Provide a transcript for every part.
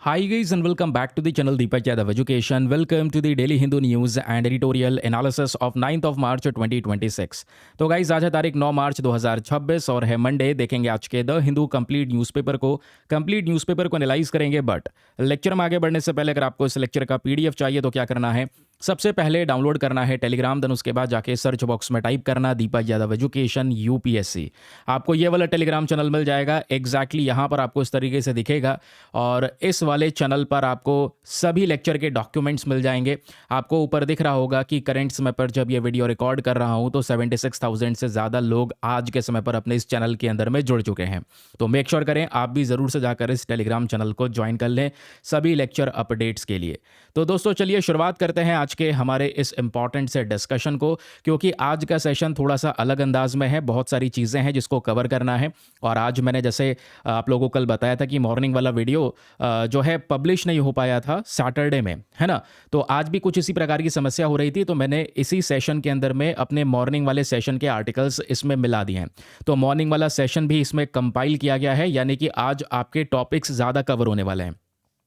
Hi guys and welcome back to the channel Deepak Yadav Education. Welcome to the Daily Hindu News and Editorial Analysis of 9th of March 2026. तो guys आज है तारीख 9 मार्च 2026 और है Monday. देखेंगे आज के द हिंदू कंप्लीट न्यूज़पेपर को एनालाइज करेंगे। बट लेक्चर में आगे बढ़ने से पहले अगर आपको इस लेक्चर का पीडीएफ चाहिए तो क्या करना है, सबसे पहले डाउनलोड करना है टेलीग्राम, देन उसके बाद जाके सर्च बॉक्स में टाइप करना दीपक यादव एजुकेशन यूपीएससी। आपको ये वाला टेलीग्राम चैनल मिल जाएगा। एग्जैक्टली यहाँ पर आपको इस तरीके से दिखेगा और इस वाले चैनल पर आपको सभी लेक्चर के डॉक्यूमेंट्स मिल जाएंगे। आपको ऊपर दिख रहा होगा कि करंट समय पर जब ये वीडियो रिकॉर्ड कर रहा हूँ तो 76,000 से ज़्यादा लोग आज के समय पर अपने इस चैनल के अंदर में जुड़ चुके हैं। तो मेक श्योर करें आप भी ज़रूर से जाकर इस टेलीग्राम चैनल को ज्वाइन कर लें सभी लेक्चर अपडेट्स के लिए। तो दोस्तों चलिए शुरुआत करते हैं आज के हमारे इस इंपॉर्टेंट से डिस्कशन को, क्योंकि आज का सेशन थोड़ा सा अलग अंदाज में है। बहुत सारी चीज़ें हैं जिसको कवर करना है और आज मैंने जैसे आप लोगों को कल बताया था कि मॉर्निंग वाला वीडियो जो है पब्लिश नहीं हो पाया था सैटरडे में, है ना। तो आज भी कुछ इसी प्रकार की समस्या हो रही थी, तो मैंने इसी सेशन के अंदर में अपने मॉर्निंग वाले सेशन के आर्टिकल्स इसमें मिला दिए हैं। तो मॉर्निंग वाला सेशन भी इसमें कंपाइल किया गया है, यानी कि आज आपके टॉपिक्स ज़्यादा कवर होने वाले हैं।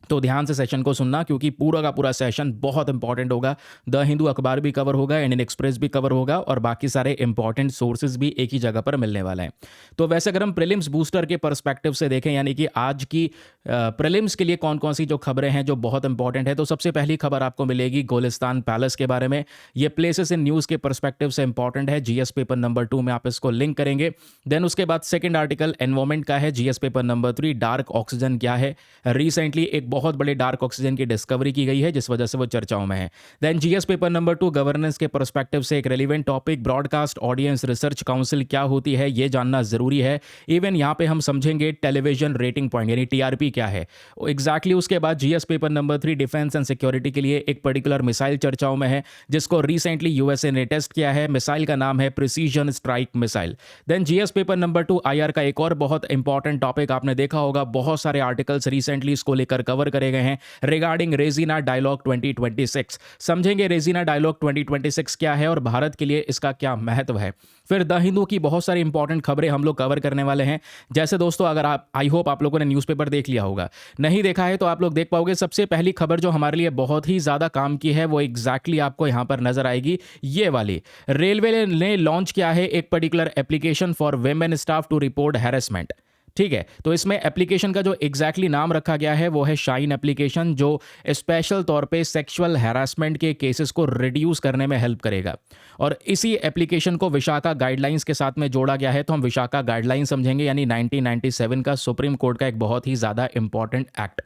तो ध्यान से सेशन को सुनना, क्योंकि पूरा का पूरा सेशन बहुत इंपॉर्टेंट होगा। द हिंदू अखबार भी कवर होगा, इंडियन एक्सप्रेस भी कवर होगा और बाकी सारे इंपॉर्टेंट सोर्सेज भी एक ही जगह पर मिलने वाले हैं। तो वैसे अगर हम प्रीलिम्स बूस्टर के पर्सपेक्टिव से देखें, यानी कि आज की प्रीलिम्स के लिए कौन कौन सी जो खबरें हैं जो बहुत इंपॉर्टेंट है, तो सबसे पहली खबर आपको मिलेगी गोलिस्तान पैलेस के बारे में। ये प्लेसेस इन न्यूज़ के पर्सपेक्टिव से इंपॉर्टेंट है। जीएस पेपर नंबर 2 में आप इसको लिंक करेंगे। देन उसके बाद सेकेंड आर्टिकल एनवायरमेंट का है। GS paper number 3 dark oxygen क्या है। रिसेंटली एक बहुत बड़े डार्क ऑक्सीजन की डिस्कवरी की गई है जिस वजह से वो चर्चाओं में है। Then GS paper number 2 governance के पर्सपेक्टिव से एक relevant topic broadcast audience research council क्या होती है, ये जानना जरूरी है। इवन यहाँ पे हम समझेंगे टेलीविजन रेटिंग पॉइंट यानी टीआरपी क्या है एग्जैक्टली। उसके बाद GS paper number 3 defence and security के लिए एक पर्टिकुलर मिसाइल चर्चाओं में है जिसको रिसेंटली यूएसए ने टेस्ट किया है। मिसाइल का नाम है precision strike missile. Then GS paper number 2 IR का एक और बहुत इंपॉर्टेंट टॉपिक आपने देखा होगा, बहुत सारे आर्टिकल्स रिसेंटली इसको लेकर कवर करे गए हैं रिगार्डिंग रेजिना डायलॉग 2026। समझेंगे रेजिना डायलॉग 2026 क्या है और भारत के लिए इसका क्या महत्व है। फिर द हिंदू की बहुत सारी इंपॉर्टेंट खबरें हम लोग कवर करने वाले हैं। जैसे दोस्तों अगर आप आई होप आप लोगों ने न्यूज़पेपर देख लिया होगा, नहीं देखा है तो आप लोग देख पाओगे। सबसे पहली खबर जो हमारे लिए बहुत ही ज़्यादा काम की है वो एग्जैक्टली आपको यहाँ पर नजर आएगी, ये वाली। रेलवे ने लॉन्च किया है एक particular application for women staff to report harassment. ठीक है, तो इसमें एप्लीकेशन का जो एग्जैक्टली नाम रखा गया है वो है शाइन एप्लीकेशन, जो स्पेशल तौर पे सेक्सुअल हैरासमेंट के केसेस को रिड्यूस करने में हेल्प करेगा। और इसी एप्लीकेशन को विशाखा गाइडलाइंस के साथ में जोड़ा गया है। तो हम विशाखा गाइडलाइन समझेंगे, यानी 1997 का सुप्रीम कोर्ट का एक बहुत ही ज़्यादा इंपॉर्टेंट एक्ट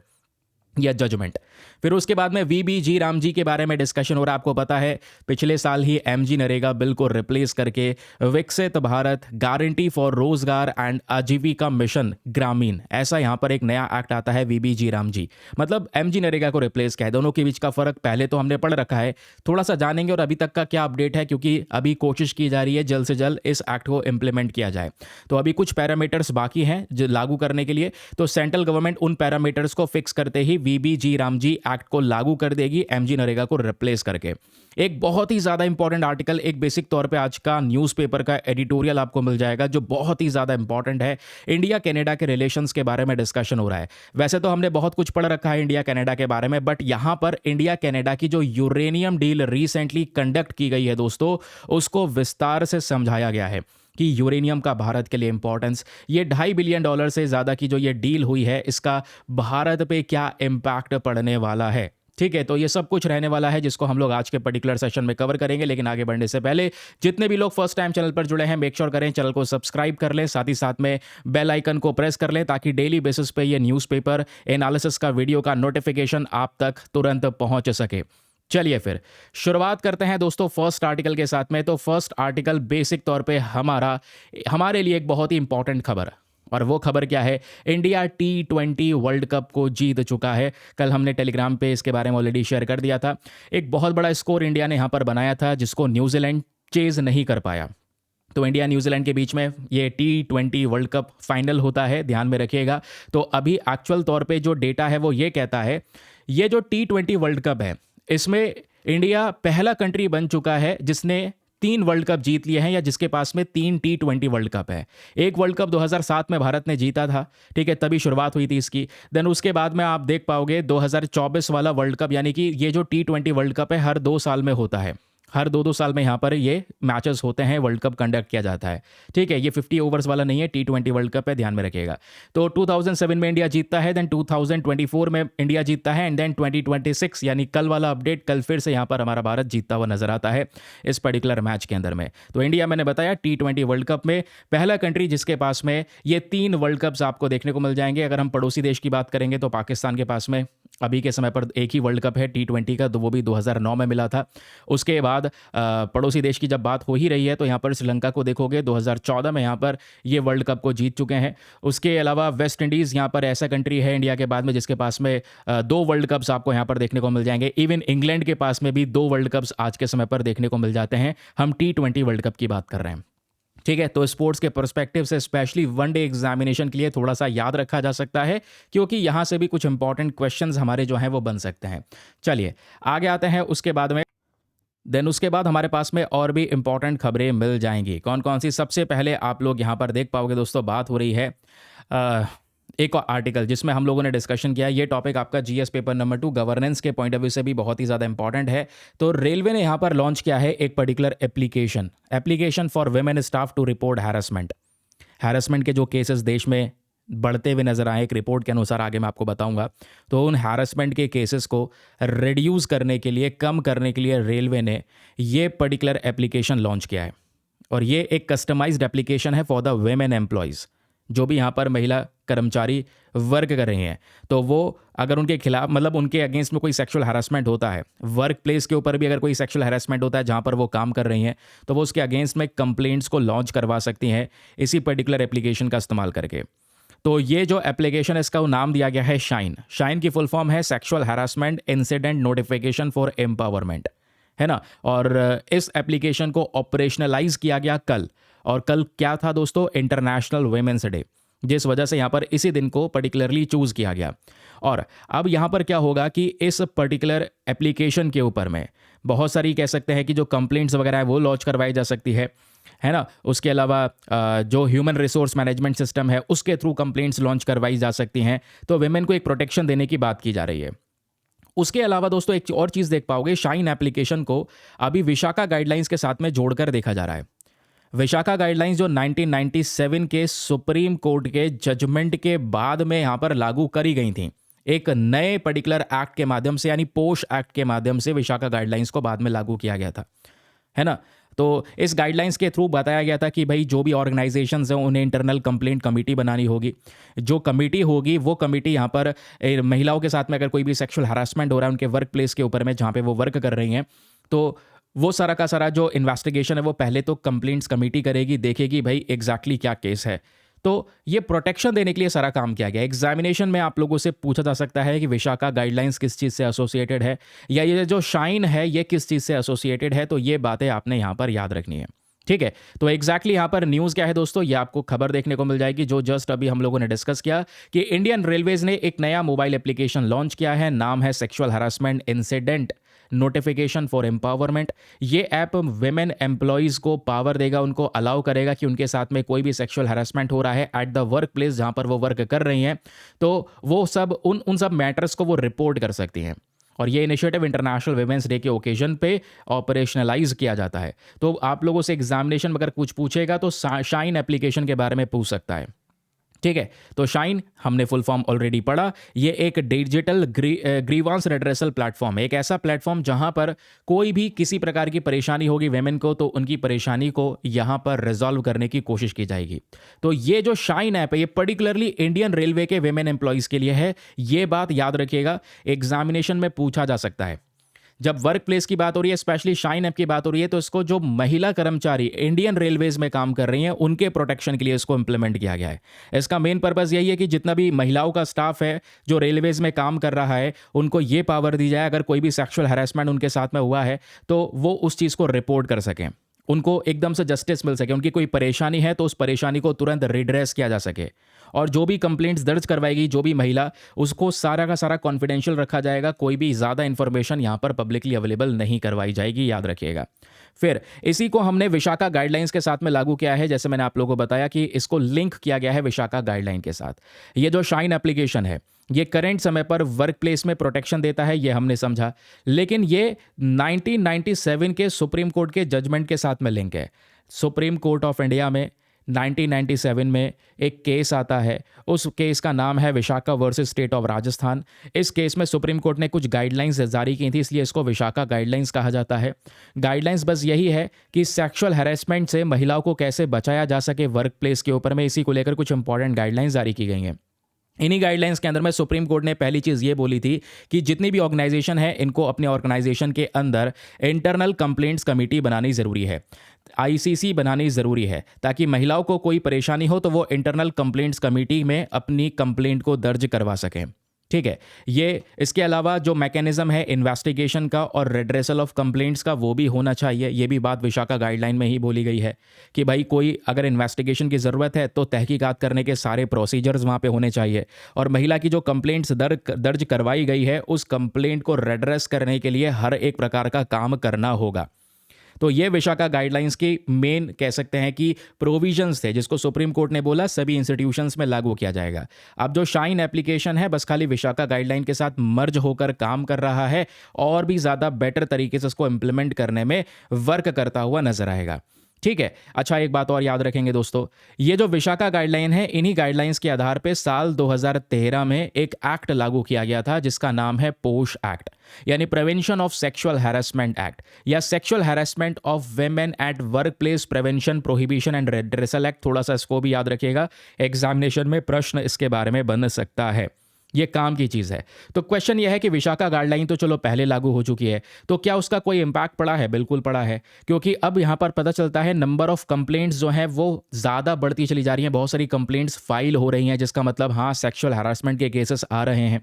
या जजमेंट। फिर उसके बाद में वीबीजी राम जी के बारे में डिस्कशन हो रहा है। आपको पता है पिछले साल ही एमजी नरेगा बिल को रिप्लेस करके विकसित भारत गारंटी फॉर रोजगार एंड आजीविका मिशन ग्रामीण, ऐसा यहां पर एक नया एक्ट आता है वीबीजी राम जी, मतलब एमजी नरेगा को रिप्लेस किया है। दोनों के बीच का फर्क पहले तो हमने पढ़ रखा है, थोड़ा सा जानेंगे और अभी तक का क्या अपडेट है, क्योंकि अभी कोशिश की जा रही है जल्द से जल्द इस एक्ट को इंप्लीमेंट किया जाए। तो अभी कुछ पैरामीटर्स बाकी हैं जो लागू करने के लिए, तो सेंट्रल गवर्नमेंट उन पैरामीटर्स को फिक्स करते ही वीबीजी राम जी एक्ट को लागू कर देगी एमजी नरेगा को रिप्लेस करके। एक बहुत ही ज्यादा इंपॉर्टेंट आर्टिकल, एक बेसिक तौर पे आज का न्यूज़पेपर का एडिटोरियल आपको मिल जाएगा जो बहुत ही ज्यादा इंपॉर्टेंट है। इंडिया कनाडा के रिलेशंस के बारे में डिस्कशन हो रहा है। वैसे तो हमने बहुत कुछ पढ़ रखा है इंडिया कनाडा के बारे में, बट यहां पर इंडिया कनाडा की जो यूरेनियम डील रिसेंटली कंडक्ट की गई है दोस्तों, उसको विस्तार से समझाया गया है कि यूरेनियम का भारत के लिए इंपॉर्टेंस, ये $2.5 बिलियन से ज़्यादा की जो ये डील हुई है इसका भारत पे क्या इम्पैक्ट पड़ने वाला है। ठीक है, तो ये सब कुछ रहने वाला है जिसको हम लोग आज के पर्टिकुलर सेशन में कवर करेंगे। लेकिन आगे बढ़ने से पहले जितने भी लोग फर्स्ट टाइम चैनल पर जुड़े हैं मेक श्योर करें चैनल को सब्सक्राइब कर लें, साथ ही साथ में बेल आइकन को प्रेस कर लें ताकि डेली बेसिस पे ये न्यूज़पेपर एनालिसिस का वीडियो का नोटिफिकेशन आप तक तुरंत पहुंच सके। चलिए फिर शुरुआत करते हैं दोस्तों फर्स्ट आर्टिकल के साथ में। तो फर्स्ट आर्टिकल बेसिक तौर पे हमारे लिए एक बहुत ही इंपॉर्टेंट खबर, और वो खबर क्या है, इंडिया T20 वर्ल्ड कप को जीत चुका है। कल हमने टेलीग्राम पे इसके बारे में ऑलरेडी शेयर कर दिया था। एक बहुत बड़ा स्कोर इंडिया ने यहाँ पर बनाया था जिसको न्यूजीलैंड चेज नहीं कर पाया। तो इंडिया न्यूजीलैंड के बीच में ये T20 वर्ल्ड कप फाइनल होता है, ध्यान में रखिएगा। तो अभी एक्चुअल तौर पे जो डेटा है वो ये कहता है, ये जो T20 वर्ल्ड कप है इसमें इंडिया पहला कंट्री बन चुका है जिसने 3 वर्ल्ड कप जीत लिए हैं या जिसके पास में 3 T20 वर्ल्ड कप है। एक वर्ल्ड कप 2007 में भारत ने जीता था, ठीक है, तभी शुरुआत हुई थी इसकी। देन उसके बाद में आप देख पाओगे 2024 वाला वर्ल्ड कप, यानी कि ये जो T20 वर्ल्ड कप है हर 2 साल में होता है। हर 2-2 साल में यहाँ पर ये मैचेस होते हैं, वर्ल्ड कप कंडक्ट किया जाता है, ठीक है। ये 50 ओवर्स वाला नहीं है, T20 वर्ल्ड कप है, ध्यान में रखिएगा। तो 2007 में इंडिया जीतता है, देन 2024 में इंडिया जीतता है, एंड देन 2026 यानी कल वाला अपडेट, कल फिर से यहाँ पर हमारा भारत जीतता हुआ नजर आता है इस पर्टिकुलर मैच के अंदर में। तो इंडिया, मैंने बताया, T20 वर्ल्ड कप में पहला कंट्री जिसके पास में ये 3 वर्ल्ड कप्स आपको देखने को मिल जाएंगे। अगर हम पड़ोसी देश की बात करेंगे तो पाकिस्तान के पास में अभी के समय पर एक ही वर्ल्ड कप है T20 का, तो वो भी 2009 में मिला था। उसके बाद पड़ोसी देश की जब बात हो ही रही है तो यहाँ पर श्रीलंका को देखोगे, 2014 में यहाँ पर ये वर्ल्ड कप को जीत चुके हैं। उसके अलावा वेस्ट इंडीज़ यहाँ पर ऐसा कंट्री है इंडिया के बाद में जिसके पास में 2 वर्ल्ड कप्स आपको यहाँ पर देखने को मिल जाएंगे। इवन इंग्लैंड के पास में भी 2 वर्ल्ड कप्स आज के समय पर देखने को मिल जाते हैं। हम T20 वर्ल्ड कप की बात कर रहे हैं, ठीक है। तो स्पोर्ट्स के पर्सपेक्टिव से स्पेशली वनडे एग्जामिनेशन के लिए थोड़ा सा याद रखा जा सकता है, क्योंकि यहाँ से भी कुछ इंपॉर्टेंट क्वेश्चंस हमारे जो हैं वो बन सकते हैं। चलिए आगे आते हैं उसके बाद में। देन उसके बाद हमारे पास में और भी इंपॉर्टेंट खबरें मिल जाएंगी। कौन कौन सी? सबसे पहले आप लोग यहाँ पर देख पाओगे दोस्तों, बात हो रही है एक आर्टिकल जिसमें हम लोगों ने डिस्कशन किया। ये टॉपिक आपका जीएस पेपर नंबर 2 गवर्नेंस के पॉइंट ऑफ व्यू से भी बहुत ही ज़्यादा इंपॉर्टेंट है। तो रेलवे ने यहाँ पर लॉन्च किया है एक particular application for women staff to report harassment के जो केसेस देश में बढ़ते हुए नजर आए, एक रिपोर्ट के अनुसार, आगे मैं आपको बताऊंगा। तो उन हैरेसमेंट के केसेस को रिड्यूस करने के लिए, कम करने के लिए रेलवे ने ये पर्टिकुलर एप्लीकेशन लॉन्च किया है। और ये एक कस्टमाइज्ड एप्लीकेशन है फॉर द वुमेन एम्प्लॉयज़, जो भी यहाँ पर महिला कर्मचारी वर्क कर रही हैं। तो वो अगर उनके खिलाफ, मतलब उनके अगेंस्ट में कोई सेक्सुअल हैरेसमेंट होता है, वर्क प्लेस के ऊपर भी अगर कोई सेक्सुअल हैरेसमेंट होता है जहाँ पर वो काम कर रही हैं, तो वो उसके अगेंस्ट में कंप्लेंट्स को लॉन्च करवा सकती हैं इसी पर्टिकुलर एप्लीकेशन का इस्तेमाल करके। तो ये जो एप्लीकेशन है इसका वो नाम दिया गया है शाइन की फुल फॉर्म है sexual harassment incident notification for empowerment, है ना। और इस एप्लीकेशन को ऑपरेशनलाइज किया गया कल। और कल क्या था दोस्तों? इंटरनेशनल वुमेन्स डे, जिस वजह से यहाँ पर इसी दिन को पर्टिकुलरली चूज किया गया। और अब यहाँ पर क्या होगा कि इस पर्टिकुलर एप्लीकेशन के ऊपर में बहुत सारी, कह सकते हैं कि जो कंप्लेंट्स वगैरह है वो लॉन्च करवाई जा सकती है ना। उसके अलावा जो ह्यूमन रिसोर्स मैनेजमेंट सिस्टम है उसके थ्रू कंप्लेंट्स लॉन्च करवाई जा सकती हैं। तो वुमेन को एक प्रोटेक्शन देने की बात की जा रही है। उसके अलावा दोस्तों एक और चीज़ देख पाओगे, शाइन एप्लीकेशन को अभी विशाखा गाइडलाइंस के साथ में जोड़कर देखा जा रहा है। विशाखा गाइडलाइंस जो 1997 के सुप्रीम कोर्ट के जजमेंट के बाद में यहाँ पर लागू करी गई थी, एक नए पर्टिकुलर एक्ट के माध्यम से, यानी पोश एक्ट के माध्यम से विशाखा गाइडलाइंस को बाद में लागू किया गया था, है ना। तो इस गाइडलाइंस के थ्रू बताया गया था कि भाई जो भी ऑर्गेनाइजेशंस हैं उन्हें इंटरनल कंप्लेंट कमेटी बनानी होगी। जो कमेटी होगी वो कमेटी यहाँ पर महिलाओं के साथ में अगर कोई भी सेक्सुअल हरासमेंट हो रहा है उनके वर्क प्लेस के ऊपर में, जहाँ पे वो वर्क कर रही हैं, तो वो सारा का सारा जो इन्वेस्टिगेशन है वो पहले तो कंप्लेंट्स कमेटी करेगी, देखेगी भाई एग्जैक्टली क्या केस है। तो ये प्रोटेक्शन देने के लिए सारा काम किया गया। एग्जामिनेशन में आप लोगों से पूछा जा सकता है कि विशाखा गाइडलाइंस किस चीज़ से एसोसिएटेड है, या ये जो शाइन है ये किस चीज़ से एसोसिएटेड है। तो ये बातें आपने यहाँ पर याद रखनी है, ठीक है। तो एग्जैक्टली यहाँ पर न्यूज़ क्या है दोस्तों, ये आपको खबर देखने को मिल जाएगी जो जस्ट अभी हम लोगों ने डिस्कस किया कि इंडियन रेलवेज ने एक नया मोबाइल एप्लीकेशन लॉन्च किया है। नाम है sexual harassment incident notification for empowerment. ये ऐप वुमेन एम्प्लॉयज़ को पावर देगा, उनको अलाउ करेगा कि उनके साथ में कोई भी सेक्सुअल हरासमेंट हो रहा है एट द वर्क प्लेस जहाँ पर वो वर्क कर रही हैं, तो वो सब उन सब मैटर्स को वो रिपोर्ट कर सकती हैं। और ये इनिशिएटिव इंटरनेशनल वुमेन्स डे के ओकेजन पे ऑपरेशनलाइज किया जाता है। तो आप लोगों से एग्जामिनेशन में अगर कुछ पूछेगा तो शाइन एप्लीकेशन के बारे में पूछ सकता है, ठीक है। तो शाइन हमने फुल फॉर्म ऑलरेडी पढ़ा। ये एक डिजिटल ग्रीवांस रेड्रेसल प्लेटफॉर्म है, एक ऐसा प्लेटफॉर्म जहां पर कोई भी किसी प्रकार की परेशानी होगी वेमेन को, तो उनकी परेशानी को यहां पर रिजॉल्व करने की कोशिश की जाएगी। तो ये जो शाइन ऐप है ये पर्टिकुलरली इंडियन रेलवे के वेमेन एम्प्लॉयज़ के लिए है। ये बात याद रखिएगा, एग्जामिनेशन में पूछा जा सकता है। जब वर्क प्लेस की बात हो रही है, स्पेशली शाइन ऐप की बात हो रही है, तो इसको जो महिला कर्मचारी इंडियन रेलवेज में काम कर रही हैं उनके प्रोटेक्शन के लिए इसको इंप्लीमेंट किया गया है। इसका मेन पर्पस यही है कि जितना भी महिलाओं का स्टाफ है जो रेलवेज में काम कर रहा है उनको ये पावर दी जाए, अगर कोई भी सेक्सुअल हैरेसमेंट उनके साथ में हुआ है तो वो उस चीज़ को रिपोर्ट कर सकें। उनको एकदम से जस्टिस मिल सके, उनकी कोई परेशानी है तो उस परेशानी को तुरंत रिड्रेस किया जा सके। और जो भी कंप्लेंट्स दर्ज करवाएगी जो भी महिला, उसको सारा का सारा कॉन्फिडेंशियल रखा जाएगा, कोई भी ज़्यादा इन्फॉर्मेशन यहाँ पर पब्लिकली अवेलेबल नहीं करवाई जाएगी, याद रखिएगा। फिर इसी को हमने विशाखा गाइडलाइंस के साथ में लागू किया है। जैसे मैंने आप लोगों को बताया कि इसको लिंक किया गया है विशाखा गाइडलाइन के साथ। ये जो शाइन एप्लीकेशन है, ये करंट समय पर वर्क प्लेस में प्रोटेक्शन देता है, ये हमने समझा। लेकिन ये 1997 के सुप्रीम कोर्ट के जजमेंट के साथ में लिंक है। सुप्रीम कोर्ट ऑफ इंडिया में 1997 में एक केस आता है, उस केस का नाम है Vishakha versus state of Rajasthan. इस केस में सुप्रीम कोर्ट ने कुछ गाइडलाइंस जारी की थी, इसलिए इसको विशाखा गाइडलाइंस कहा जाता है। गाइडलाइंस बस यही है कि सेक्सुअल हैरेसमेंट से महिलाओं को कैसे बचाया जा सके वर्क प्लेस के ऊपर में, इसी को लेकर कुछ इंपॉर्टेंट गाइडलाइंस जारी की गई हैं। इन्हीं गाइडलाइंस के अंदर में सुप्रीम कोर्ट ने पहली चीज़ ये बोली थी कि जितनी भी ऑर्गेनाइजेशन है, इनको अपने ऑर्गेनाइजेशन के अंदर इंटरनल कंप्लेंट्स कमेटी बनानी ज़रूरी है, आईसीसी बनानी ज़रूरी है, ताकि महिलाओं को कोई परेशानी हो तो वो इंटरनल कंप्लेंट्स कमेटी में अपनी कंप्लेंट को दर्ज करवा सकें। ठीक है, ये इसके अलावा जो मैकेनिज्म है इन्वेस्टिगेशन का और रेड्रेसल ऑफ कंप्लेंट्स का, वो भी होना चाहिए। ये भी बात विशाखा गाइडलाइन में ही बोली गई है कि भाई कोई अगर इन्वेस्टिगेशन की ज़रूरत है तो तहकीकात करने के सारे प्रोसीजर्स वहाँ पे होने चाहिए। और महिला की जो कंप्लेंट्स दर्ज करवाई गई है, उस कंप्लेंट को रेड्रेस करने के लिए हर एक प्रकार का काम करना होगा। तो ये विशाखा गाइडलाइंस की मेन कह सकते हैं कि प्रोविजंस थे, जिसको सुप्रीम कोर्ट ने बोला सभी इंस्टीट्यूशंस में लागू किया जाएगा। अब जो शाइन एप्लीकेशन है, बस खाली विशाखा गाइडलाइन के साथ मर्ज होकर काम कर रहा है और भी ज़्यादा बेटर तरीके से उसको इंप्लीमेंट करने में वर्क करता हुआ नजर आएगा। ठीक है, अच्छा एक बात और याद रखेंगे दोस्तों, ये जो विशाखा गाइडलाइन है, इन्हीं गाइडलाइंस के आधार पे साल 2013 में एक एक्ट लागू किया गया था जिसका नाम है पोश एक्ट, यानी prevention of sexual harassment act या sexual harassment of women at work place prevention prohibition and redressal act. थोड़ा सा इसको भी याद रखिएगा, एग्जामिनेशन में प्रश्न इसके बारे में बन सकता है, ये काम की चीज़ है। तो क्वेश्चन ये है कि विशाखा गाइडलाइन तो चलो पहले लागू हो चुकी है, तो क्या उसका कोई इम्पैक्ट पड़ा है? बिल्कुल पड़ा है, क्योंकि अब यहाँ पर पता चलता है नंबर ऑफ कंप्लेंट्स जो हैं वो ज़्यादा बढ़ती चली जा रही हैं, बहुत सारी कंप्लेंट्स फाइल हो रही हैं, जिसका मतलब हाँ सेक्सुअल हैरेसमेंट के केसेस आ रहे हैं।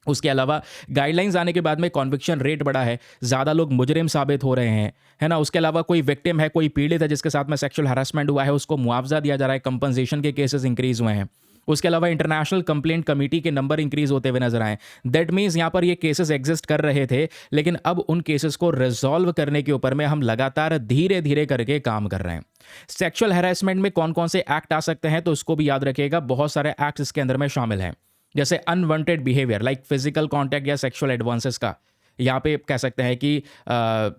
उसके अलावा गाइडलाइंस आने के बाद में कॉन्विक्शन रेट बढ़ा है, ज़्यादा लोग मुजरिम साबित हो रहे हैं, है ना। उसके अलावा कोई विक्टिम है, कोई पीड़ित है जिसके साथ में सेक्सुअल हैरेसमेंट हुआ है, उसको मुआवजा दिया जा रहा है, कंपनसेशन के केसेस इंक्रीज हुए हैं। उसके अलावा इंटरनेशनल कंप्लेंट कमेटी के नंबर इंक्रीज होते हुए नजर आए। दैट मीन्स यहाँ पर ये केसेस एग्जिस्ट कर रहे थे, लेकिन अब उन केसेस को रिजॉल्व करने के ऊपर में हम लगातार धीरे धीरे करके काम कर रहे हैं। सेक्सुअल हैरेसमेंट में कौन कौन से एक्ट आ सकते हैं, तो उसको भी याद रखिएगा, बहुत सारे एक्ट इसके अंदर में शामिल हैं, जैसे unwanted behaviour like physical contact या सेक्सुअल एडवांसेस का, यहाँ पे कह सकते हैं कि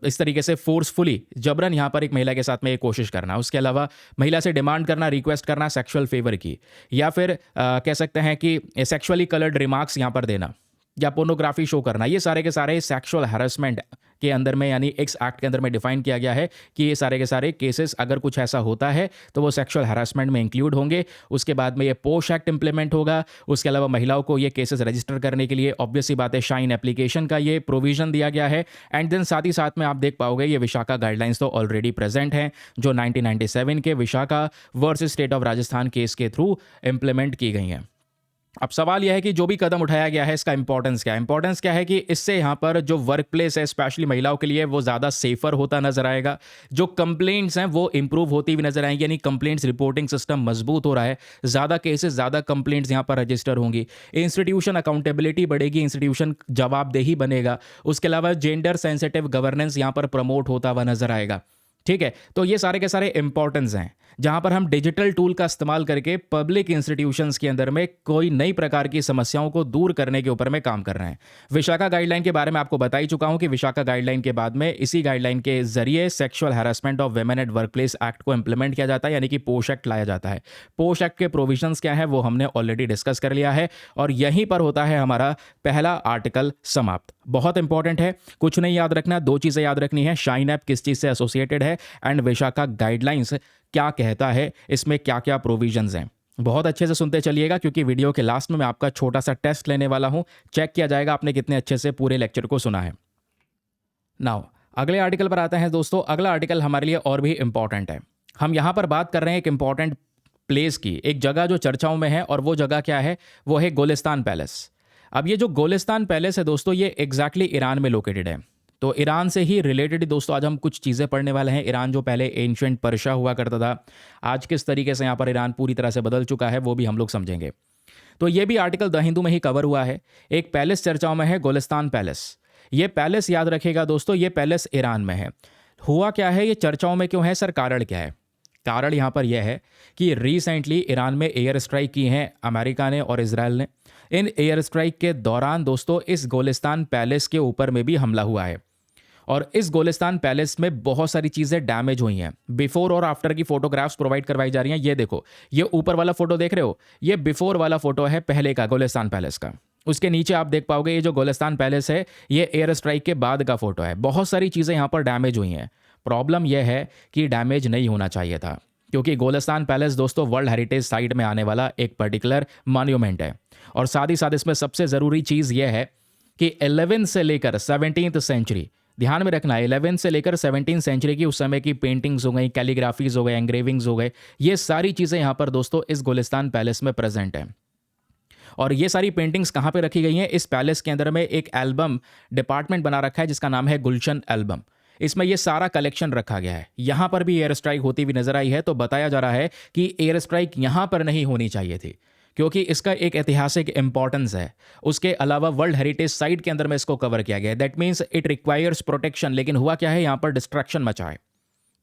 इस तरीके से फोर्सफुली जबरन यहाँ पर एक महिला के साथ में एक कोशिश करना। उसके अलावा महिला से डिमांड करना, रिक्वेस्ट करना सेक्सुअल फेवर की, या फिर कह सकते हैं कि सेक्सुअली कलर्ड रिमार्क्स यहाँ पर देना या पोर्नोग्राफी शो करना। ये सारे के सारे सेक्सुअल हैरेसमेंट के अंदर में यानी इस एक्ट के अंदर में डिफाइन किया गया है कि ये सारे के सारे केसेस अगर कुछ ऐसा होता है तो वो सेक्सुअल हैरेसमेंट में इंक्लूड होंगे। उसके बाद में ये पोश एक्ट इंप्लीमेंट होगा। उसके अलावा महिलाओं को ये केसेस रजिस्टर करने के लिए ऑब्वियस सी बात है शाइन एप्लीकेशन का ये प्रोविजन दिया गया है। एंड देन साथ ही साथ में आप देख पाओगे ये विशाखा गाइडलाइंस तो ऑलरेडी प्रेजेंट हैं, जो 1997 के Vishakha versus state of Rajasthan case के थ्रू इंप्लीमेंट की गई हैं। अब सवाल यह है कि जो भी कदम उठाया गया है इसका इंपॉर्टेंस क्या है। इंपॉर्टेंस क्या है कि इससे यहाँ पर जो वर्क प्लेस है स्पेशली महिलाओं के लिए वो ज़्यादा सेफर होता नजर आएगा, जो कंप्लेंट्स हैं वो इंप्रूव होती हुई नजर आएंगी, यानी कंप्लेंट्स रिपोर्टिंग सिस्टम मजबूत हो रहा है, ज़्यादा केसेस ज़्यादा कंप्लेंट्स यहाँ पर रजिस्टर होंगी, इंस्टीट्यूशन अकाउंटेबिलिटी बढ़ेगी, इंस्टीट्यूशन जवाबदेही बनेगा। उसके अलावा जेंडर सेंसिटिव गवर्नेंस यहाँ पर प्रमोट होता हुआ नजर आएगा। ठीक है, तो ये सारे के सारे इंपॉर्टेंस हैं जहां पर हम डिजिटल टूल का इस्तेमाल करके पब्लिक इंस्टीट्यूशंस के अंदर में कोई नई प्रकार की समस्याओं को दूर करने के ऊपर में काम कर रहे हैं। विशाखा गाइडलाइन के बारे में आपको बता ही चुका हूं कि विशाखा गाइडलाइन के बाद में इसी गाइडलाइन के जरिए sexual harassment of women at work place act को इंप्लीमेंट किया जाता है, यानी कि पोश एक्ट लाया जाता है। पोश एक्ट के प्रोविजंस क्या है वो हमने ऑलरेडी डिस्कस कर लिया है और यहीं पर होता है हमारा पहला आर्टिकल समाप्त। बहुत इंपॉर्टेंट है, कुछ नहीं याद रखना, दो चीजें याद रखनी है, शाइन ऐप किस चीज से एसोसिएटेड है एंड विशाखा गाइडलाइंस क्या कहता है, इसमें क्या क्या प्रोविजंस हैं। बहुत अच्छे से सुनते चलिएगा क्योंकि वीडियो के लास्ट में मैं आपका छोटा सा टेस्ट लेने वाला हूं, चेक किया जाएगा आपने कितने अच्छे से पूरे लेक्चर को सुना है। नाउ अगले आर्टिकल पर आते हैं दोस्तों। अगला आर्टिकल हमारे लिए और भी इंपॉर्टेंट है। हम यहां पर बात कर रहे हैं एक इंपॉर्टेंट प्लेस की, एक जगह जो चर्चाओं में है, और वो जगह क्या है, वो है गोलिस्तान पैलेस। अब ये जो गोलिस्तान पैलेस है दोस्तों, ये एग्जैक्टली ईरान में लोकेटेड है। तो ईरान से ही रिलेटेड दोस्तों आज हम कुछ चीज़ें पढ़ने वाले हैं। ईरान जो पहले एंशिएंट पर्शिया हुआ करता था, आज किस तरीके से यहाँ पर ईरान पूरी तरह से बदल चुका है वो भी हम लोग समझेंगे। तो ये भी आर्टिकल द हिंदू में ही कवर हुआ है। एक पैलेस चर्चाओं में है, गोलिस्तान पैलेस। ये पैलेस याद रखिएगा दोस्तों, ये पैलेस ईरान में है। हुआ क्या है, ये चर्चाओं में क्यों है सर, कारण क्या है? कारण यहाँ पर यह है कि रिसेंटली ईरान में एयर स्ट्राइक की हैं अमेरिका ने और इजराइल ने। इन एयर स्ट्राइक के दौरान दोस्तों इस गोलिस्तान पैलेस के ऊपर में भी हमला हुआ है और इस गोलिस्तान पैलेस में बहुत सारी चीज़ें डैमेज हुई हैं। बिफोर और आफ्टर की फोटोग्राफ्स प्रोवाइड करवाई जा रही हैं। ये देखो, ये ऊपर वाला फोटो देख रहे हो, ये बिफोर वाला फोटो है पहले का गोलिस्तान पैलेस का। उसके नीचे आप देख पाओगे ये जो गोलिस्तान पैलेस है ये एयर स्ट्राइक के बाद का फोटो है। बहुत सारी चीज़ें यहाँ पर डैमेज हुई हैं। प्रॉब्लम यह है कि डैमेज नहीं होना चाहिए था, क्योंकि गोलिस्तान पैलेस दोस्तों वर्ल्ड हेरिटेज साइट में आने वाला एक पर्टिकुलर मॉन्यूमेंट है। और साथ ही साथ इसमें सबसे ज़रूरी चीज़ यह है कि 11 से लेकर 17th सेंचुरी, ध्यान में रखना है, 11 से लेकर 17th सेंचुरी की उस समय की पेंटिंग्स हो गई, कैलीग्राफीज हो गए, एंग्रेविंग्स हो गए, ये सारी चीज़ें यहाँ पर दोस्तों इस गोलिस्तान पैलेस में प्रेजेंट हैं। और ये सारी पेंटिंग्स कहाँ पे रखी गई हैं? इस पैलेस के अंदर में एक एल्बम डिपार्टमेंट बना रखा है जिसका नाम है गुलशन एल्बम। इसमें ये सारा कलेक्शन रखा गया है। यहाँ पर भी एयर स्ट्राइक होती हुई नजर आई है, तो बताया जा रहा है कि एयर स्ट्राइक यहाँ पर नहीं होनी चाहिए थी, क्योंकि इसका एक ऐतिहासिक इंपॉर्टेंस है। उसके अलावा वर्ल्ड हेरिटेज साइट के अंदर में इसको कवर किया गया है। That means it requires protection. लेकिन हुआ क्या है, यहाँ पर डिस्ट्रैक्शन मचा है।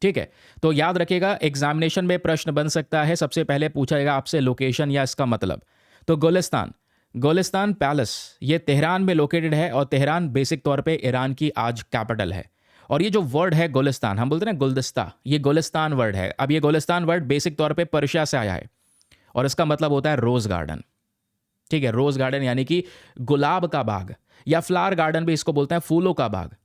ठीक है, तो याद रखिएगा एग्जामिनेशन में प्रश्न बन सकता है। सबसे पहले पूछा जाएगा आपसे लोकेशन या इसका मतलब। तो गोलिस्तान पैलेस ये तेहरान में लोकेटेड है और तेहरान बेसिक तौर पे ईरान की आज कैपिटल है। और ये जो वर्ड है गोलिस्तान, हम बोलते हैं ना गुलदस्ता, ये गोलिस्तान वर्ड है। अब ये गोलिस्तान वर्ड बेसिक तौर पे पर्शिया से आया है और इसका मतलब होता है रोज गार्डन। ठीक है, रोज गार्डन यानी कि गुलाब का बाग, या फ्लावर गार्डन भी इसको बोलते हैं, फूलों का बाग।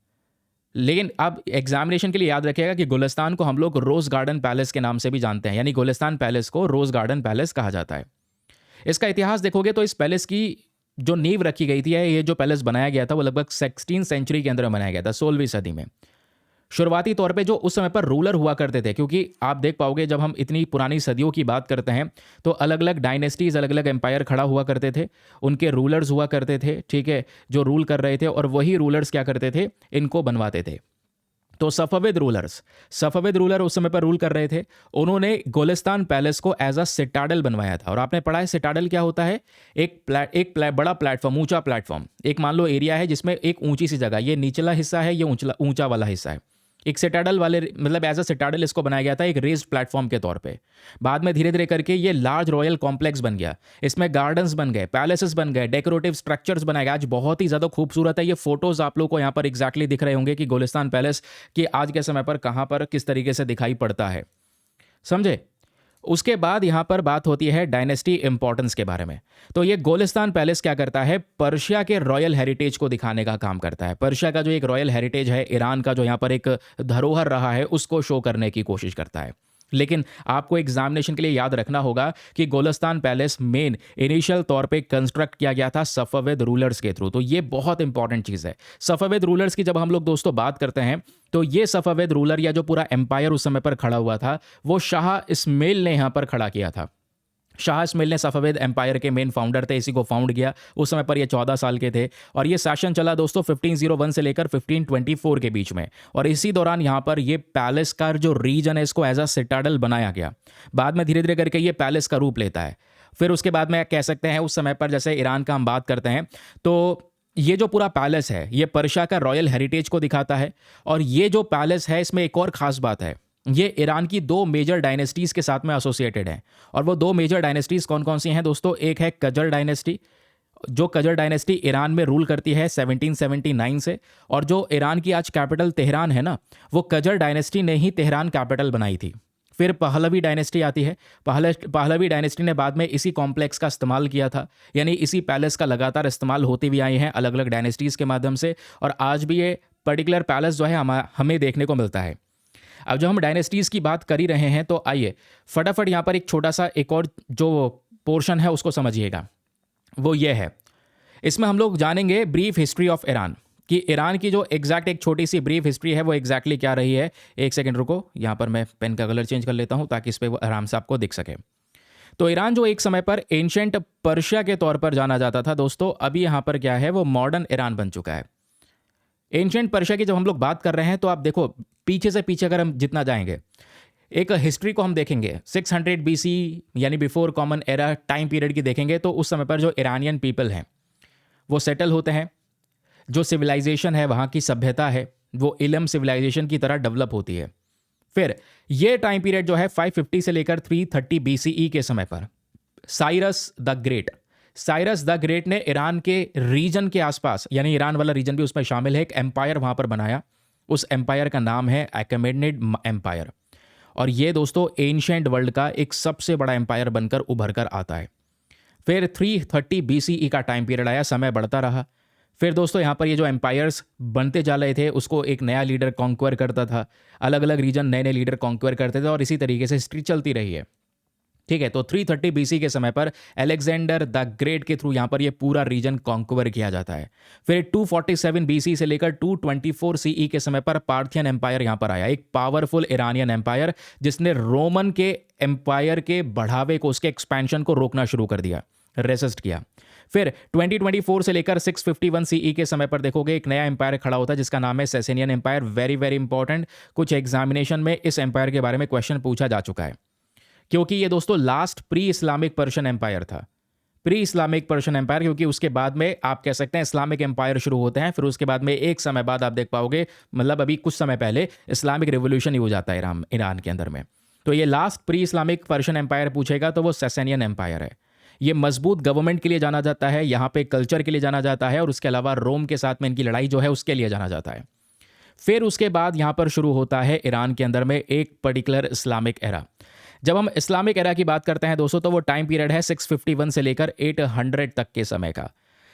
लेकिन अब एग्जामिनेशन के लिए याद रखिएगा कि गुलिस्तान को हम लोग रोज गार्डन पैलेस के नाम से भी जानते हैं, यानी गोलिस्तान पैलेस को रोज गार्डन पैलेस कहा जाता है। इसका इतिहास देखोगे तो इस पैलेस की जो नींव रखी गई थी, ये जो पैलेस बनाया गया था वो लगभग 16th सेंचुरी के अंदर बनाया गया था, 16वीं सदी में। शुरुआती तौर पे जो उस समय पर रूलर हुआ करते थे, क्योंकि आप देख पाओगे जब हम इतनी पुरानी सदियों की बात करते हैं तो अलग अलग डायनेस्टीज, अलग अलग एम्पायर खड़ा हुआ करते थे, उनके रूलर्स हुआ करते थे, ठीक है, जो रूल कर रहे थे, और वही रूलर्स क्या करते थे, इनको बनवाते थे। तो सफविद रूलर उस समय पर रूल कर रहे थे। उन्होंने गोलिस्तान पैलेस को एज अ सिटाडल बनवाया था। और आपने पढ़ा है सिटाडल क्या होता है, बड़ा प्लेटफॉर्म, ऊंचा प्लेटफॉर्म। एक मान लो एरिया है जिसमें एक ऊंची सी जगह, ये निचला हिस्सा है, ये ऊंचा वाला हिस्सा है। एक सिटाडल वाले मतलब एज अ सिटाडल इसको बनाया गया था, एक रेज्ड प्लेटफॉर्म के तौर पे। बाद में धीरे धीरे करके ये लार्ज रॉयल कॉम्प्लेक्स बन गया। इसमें गार्डन्स बन गए, पैलेसेस बन गए, डेकोरेटिव स्ट्रक्चर्स बनाए गए। आज बहुत ही ज़्यादा खूबसूरत है। ये फोटोज आप लोग को यहाँ पर एग्जैक्टली दिख रहे होंगे कि गोलिस्तान पैलेस कि आज के समय पर कहाँ पर किस तरीके से दिखाई पड़ता है, समझे। उसके बाद यहाँ पर बात होती है डायनेस्टी इंपॉर्टेंस के बारे में। तो ये गोलिस्तान पैलेस क्या करता है, पर्शिया के रॉयल हेरिटेज को दिखाने का काम करता है। पर्शिया का जो एक रॉयल हेरिटेज है, ईरान का जो यहाँ पर एक धरोहर रहा है, उसको शो करने की कोशिश करता है। लेकिन आपको एग्जामिनेशन के लिए याद रखना होगा कि गोलिस्तान पैलेस मेन इनिशियल तौर पे कंस्ट्रक्ट किया गया था सफविद रूलर्स के थ्रू। तो ये बहुत इंपॉर्टेंट चीज़ है। सफविद रूलर्स की जब हम लोग दोस्तों बात करते हैं तो ये सफविद रूलर या जो पूरा एम्पायर उस समय पर खड़ा हुआ था वो शाह इस्माइल ने यहाँ पर खड़ा किया था। शाह इस्माइल ने सफविद एम्पायर के मेन फाउंडर थे, इसी को फाउंड किया। उस समय पर ये 14 साल के थे और ये शासन चला दोस्तों 1501 से लेकर 1524 के बीच में। और इसी दौरान यहाँ पर ये पैलेस का जो रीजन है इसको एज अ सिटाडल बनाया गया। बाद में धीरे धीरे करके ये पैलेस का रूप लेता है। फिर उसके बाद में कह सकते हैं उस समय पर जैसे ईरान का हम बात करते हैं तो ये जो पूरा पैलेस है ये पर्शिया का रॉयल हेरिटेज को दिखाता है। और ये जो पैलेस है इसमें एक और खास बात है, ये ईरान की 2 मेजर डायनेस्टीज के साथ में एसोसिएटेड है। और वो 2 मेजर डायनेस्टीज कौन कौन सी हैं दोस्तों, एक है कजर डायनेस्टी, जो कजर डायनेस्टी ईरान में रूल करती है 1779 से। और जो ईरान की आज कैपिटल तेहरान है ना, वो कजर डायनेस्टी ने ही तेहरान कैपिटल बनाई थी। फिर पहलवी डायनेस्टी आती है। पहलवी डायनेस्टी ने बाद में इसी कॉम्प्लेक्स का इस्तेमाल किया था, यानी इसी पैलेस का लगातार इस्तेमाल होते हुए आए हैं अलग अलग डायनेस्टीज के माध्यम से। और आज भी ये पर्टिकुलर पैलेस जो है हमें देखने को मिलता है। अब जो हम डायनेस्टीज़ की बात कर ही रहे हैं तो आइए फटाफट यहाँ पर एक छोटा सा एक और जो पोर्शन है उसको समझिएगा। वो ये है, इसमें हम लोग जानेंगे ब्रीफ हिस्ट्री ऑफ ईरान, कि ईरान की जो एग्जैक्ट एक छोटी सी ब्रीफ हिस्ट्री है वो एग्जैक्टली क्या रही है। एक सेकंड रुको, यहाँ पर मैं पेन का कलर चेंज कर लेता हूँ ताकि इस पर आराम से आपको दिख सके। तो ईरान जो एक समय पर एंशिएंट पर्शिया के तौर पर जाना जाता था दोस्तों, अभी यहाँ पर क्या है वो मॉडर्न ईरान बन चुका है। एंशिएंट पर्शिया की जब हम लोग बात कर रहे हैं तो आप देखो पीछे से पीछे अगर हम जितना जाएंगे, एक हिस्ट्री को हम देखेंगे 600 बीसी यानी before common era time period की देखेंगे, तो उस समय पर जो ईरानियन पीपल हैं वो सेटल होते हैं। जो सिविलाइजेशन है, वहाँ की सभ्यता है, वो इलम सिविलाइजेशन की तरह डेवलप होती है। फिर ये टाइम पीरियड जो है 550 से लेकर 330 बीसीई के समय पर साइरस द ग्रेट ने ईरान के रीजन के आसपास, यानी ईरान वाला रीजन भी उसमें शामिल है, एक एम्पायर वहाँ पर बनाया। उस एम्पायर का नाम है अकेमेनिड एम्पायर। और ये दोस्तों एंशिएंट वर्ल्ड का एक सबसे बड़ा एम्पायर बनकर उभर कर आता है। फिर 330 बीसीई का टाइम पीरियड आया, समय बढ़ता रहा। फिर दोस्तों यहाँ पर ये जो एम्पायर्स बनते जा रहे थे उसको एक नया लीडर कॉन्क्वेयर करता था, अलग अलग रीजन नए नए लीडर कॉन्क्वेयर करते थे, और इसी तरीके से हिस्ट्री चलती रही है। ठीक है, तो 330 बीसी के समय पर अलेक्जेंडर द ग्रेट के थ्रू यहाँ पर ये पूरा रीजन कॉन्क्वेयर किया जाता है। फिर 247 बीसी से लेकर 224 सीई के समय पर पार्थियन एम्पायर यहाँ पर आया, एक पावरफुल ईरानियन एम्पायर जिसने रोमन के एम्पायर के बढ़ावे को, उसके एक्सपेंशन को रोकना शुरू कर दिया, रेसिस्ट किया। फिर 2024 से लेकर 651 सीई के समय पर देखोगे एक नया एम्पायर खड़ा होता है जिसका नाम है सैसेनियन एम्पायर। वेरी वेरी इंपॉर्टेंट, कुछ एग्जामिनेशन में इस एम्पायर के बारे में क्वेश्चन पूछा जा चुका है, क्योंकि ये दोस्तों last pre Islamic Persian empire था। प्री इस्लामिक पर्शियन एम्पायर, क्योंकि उसके बाद में आप कह सकते हैं इस्लामिक एम्पायर शुरू होते हैं। फिर उसके बाद में एक समय बाद आप देख पाओगे, मतलब अभी कुछ समय पहले इस्लामिक रेवोल्यूशन ही हो जाता है ईरान के अंदर में। तो ये last pre Islamic Persian empire पूछेगा तो वो सैसेनियन एम्पायर है। ये मजबूत गवर्नमेंट के लिए जाना जाता है, यहाँ पे कल्चर के लिए जाना जाता है, और उसके अलावा रोम के साथ में इनकी लड़ाई जो है उसके लिए जाना जाता है। फिर उसके बाद यहाँ पर शुरू होता है ईरान के अंदर में एक पर्टिकुलर इस्लामिक एरा। जब हम इस्लामिक एरा की बात करते हैं दोस्तों, तो वो टाइम पीरियड है 651 से लेकर 800 तक के समय का।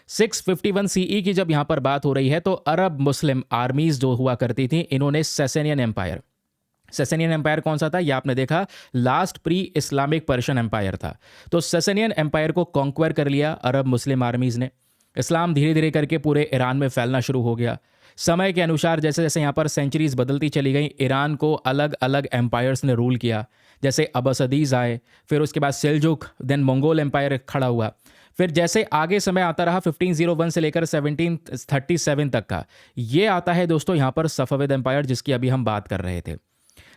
651 सीई की जब यहाँ पर बात हो रही है तो अरब मुस्लिम आर्मीज जो हुआ करती थी, इन्होंने सैसेनियन एम्पायर कौन सा था, ये आपने देखा, last pre Islamic Persian empire था। तो सैसेनियन एम्पायर को कॉन्क्वेयर कर लिया अरब मुस्लिम आर्मीज ने। इस्लाम धीरे धीरे करके पूरे ईरान में फैलना शुरू हो गया। समय के अनुसार जैसे जैसे यहाँ पर सेंचुरीज बदलती चली गई, ईरान को अलग अलग एम्पायर्स ने रूल किया। जैसे अब्बासिदीज आए, फिर उसके बाद सेल्जुक, देन मंगोल एम्पायर खड़ा हुआ। फिर जैसे आगे समय आता रहा 1501 से लेकर 1737 तक का, ये आता है दोस्तों यहाँ पर सफविद एम्पायर, जिसकी अभी हम बात कर रहे थे।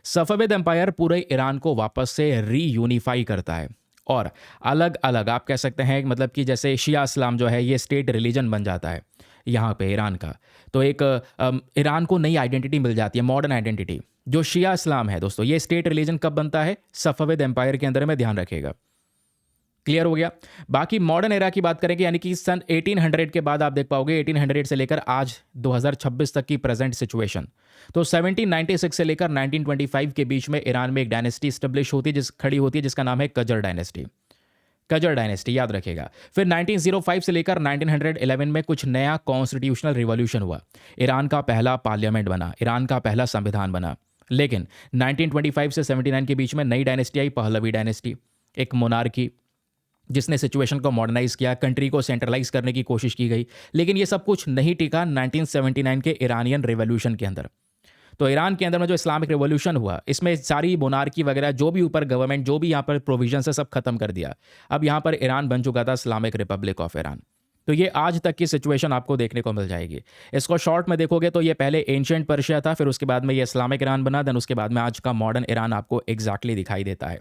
सफविद एम्पायर पूरे ईरान को वापस से रीयूनिफाई करता है, और अलग अलग आप कह सकते हैं, मतलब कि जैसे शिया इस्लाम जो है ये स्टेट रिलीजन बन जाता है यहाँ पे ईरान का। तो एक ईरान को नई आइडेंटिटी मिल जाती है, मॉडर्न आइडेंटिटी। जो शिया इस्लाम है दोस्तों, ये स्टेट रिलीजन कब बनता है, सफविद एम्पायर के अंदर में, ध्यान रखिएगा। क्लियर हो गया। बाकी मॉडर्न एरा की बात करेंगे, यानी कि सन 1800 के बाद आप देख पाओगे 1800 से लेकर आज 2026 तक की प्रेजेंट सिचुएशन। तो 1796 से लेकर 1925 के बीच में ईरान में एक डायनेस्टी स्टेब्लिश होती है, खड़ी होती है, जिसका नाम है कजर डायनेस्टी, याद रखिएगा। फिर 1905 से लेकर 1911 में कुछ नया कॉन्स्टिट्यूशनल रिवॉल्यूशन हुआ, ईरान का पहला पार्लियामेंट बना, ईरान का पहला संविधान बना। लेकिन 1925 से 79 के बीच में नई डायनेस्टी आई, पहलवी डायनेस्टी, एक मोनार्की जिसने सिचुएशन को मॉडर्नाइज किया, कंट्री को सेंट्रलाइज करने की कोशिश की गई। लेकिन ये सब कुछ नहीं टिका 1979 के ईरानियन रिवॉल्यूशन के अंदर। तो ईरान के अंदर में जो इस्लामिक रिवॉल्यूशन हुआ, इसमें सारी मोनार्की वगैरह जो भी ऊपर गवर्नमेंट, जो भी यहाँ पर प्रोविजन है, सब खत्म कर दिया। अब यहाँ पर ईरान बन चुका था इस्लामिक रिपब्लिक ऑफ ईरान। तो ये आज तक की सिचुएशन आपको देखने को मिल जाएगी। इसको शॉर्ट में देखोगे तो ये पहले एंशिएंट पर्शिया था, फिर उसके बाद में ये इस्लामिक ईरान बना, देन उसके बाद में आज का मॉडर्न ईरान आपको एग्जैक्टली दिखाई देता है।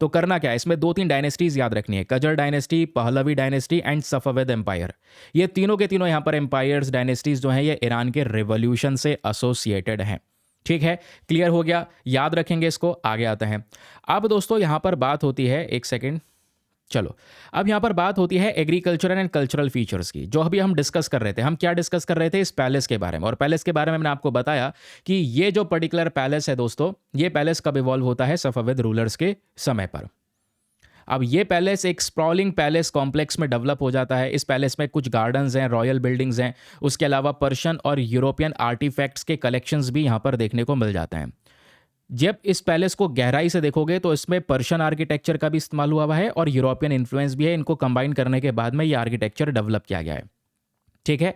तो करना क्या है, इसमें 2-3 डायनेस्टीज याद रखनी है, Qajar dynasty, Pahlavi dynasty and Safavid empire. ये तीनों के तीनों यहाँ पर एम्पायर्स, डायनेस्टीज जो हैं, ये ईरान के रिवॉल्यूशन से एसोसिएटेड हैं। ठीक है, क्लियर हो गया, याद रखेंगे इसको। आगे आते हैं। अब दोस्तों यहाँ पर बात होती है, एक सेकेंड, चलो अब यहाँ पर बात होती है एग्रीकल्चरल एंड कल्चरल फीचर्स की, जो अभी हम डिस्कस कर रहे थे। हम क्या डिस्कस कर रहे थे, इस पैलेस के बारे में। और पैलेस के बारे में मैंने आपको बताया कि ये जो पर्टिकुलर पैलेस है दोस्तों, ये पैलेस कब इवॉल्व होता है, सफविद रूलर्स के समय पर। अब ये पैलेस एक स्प्रॉलिंग पैलेस कॉम्प्लेक्स में डेवलप हो जाता है। इस पैलेस में कुछ गार्डन्स हैं, रॉयल बिल्डिंग्स हैं, उसके अलावा पर्शियन और यूरोपियन आर्टिफैक्ट्स के कलेक्शंस भी यहाँ पर देखने को मिल जाते हैं। जब इस पैलेस को गहराई से देखोगे तो इसमें पर्शियन आर्किटेक्चर का भी इस्तेमाल हुआ है और यूरोपियन इन्फ्लुएंस भी है। इनको कंबाइन करने के बाद में ये आर्किटेक्चर डेवलप किया गया है। ठीक है,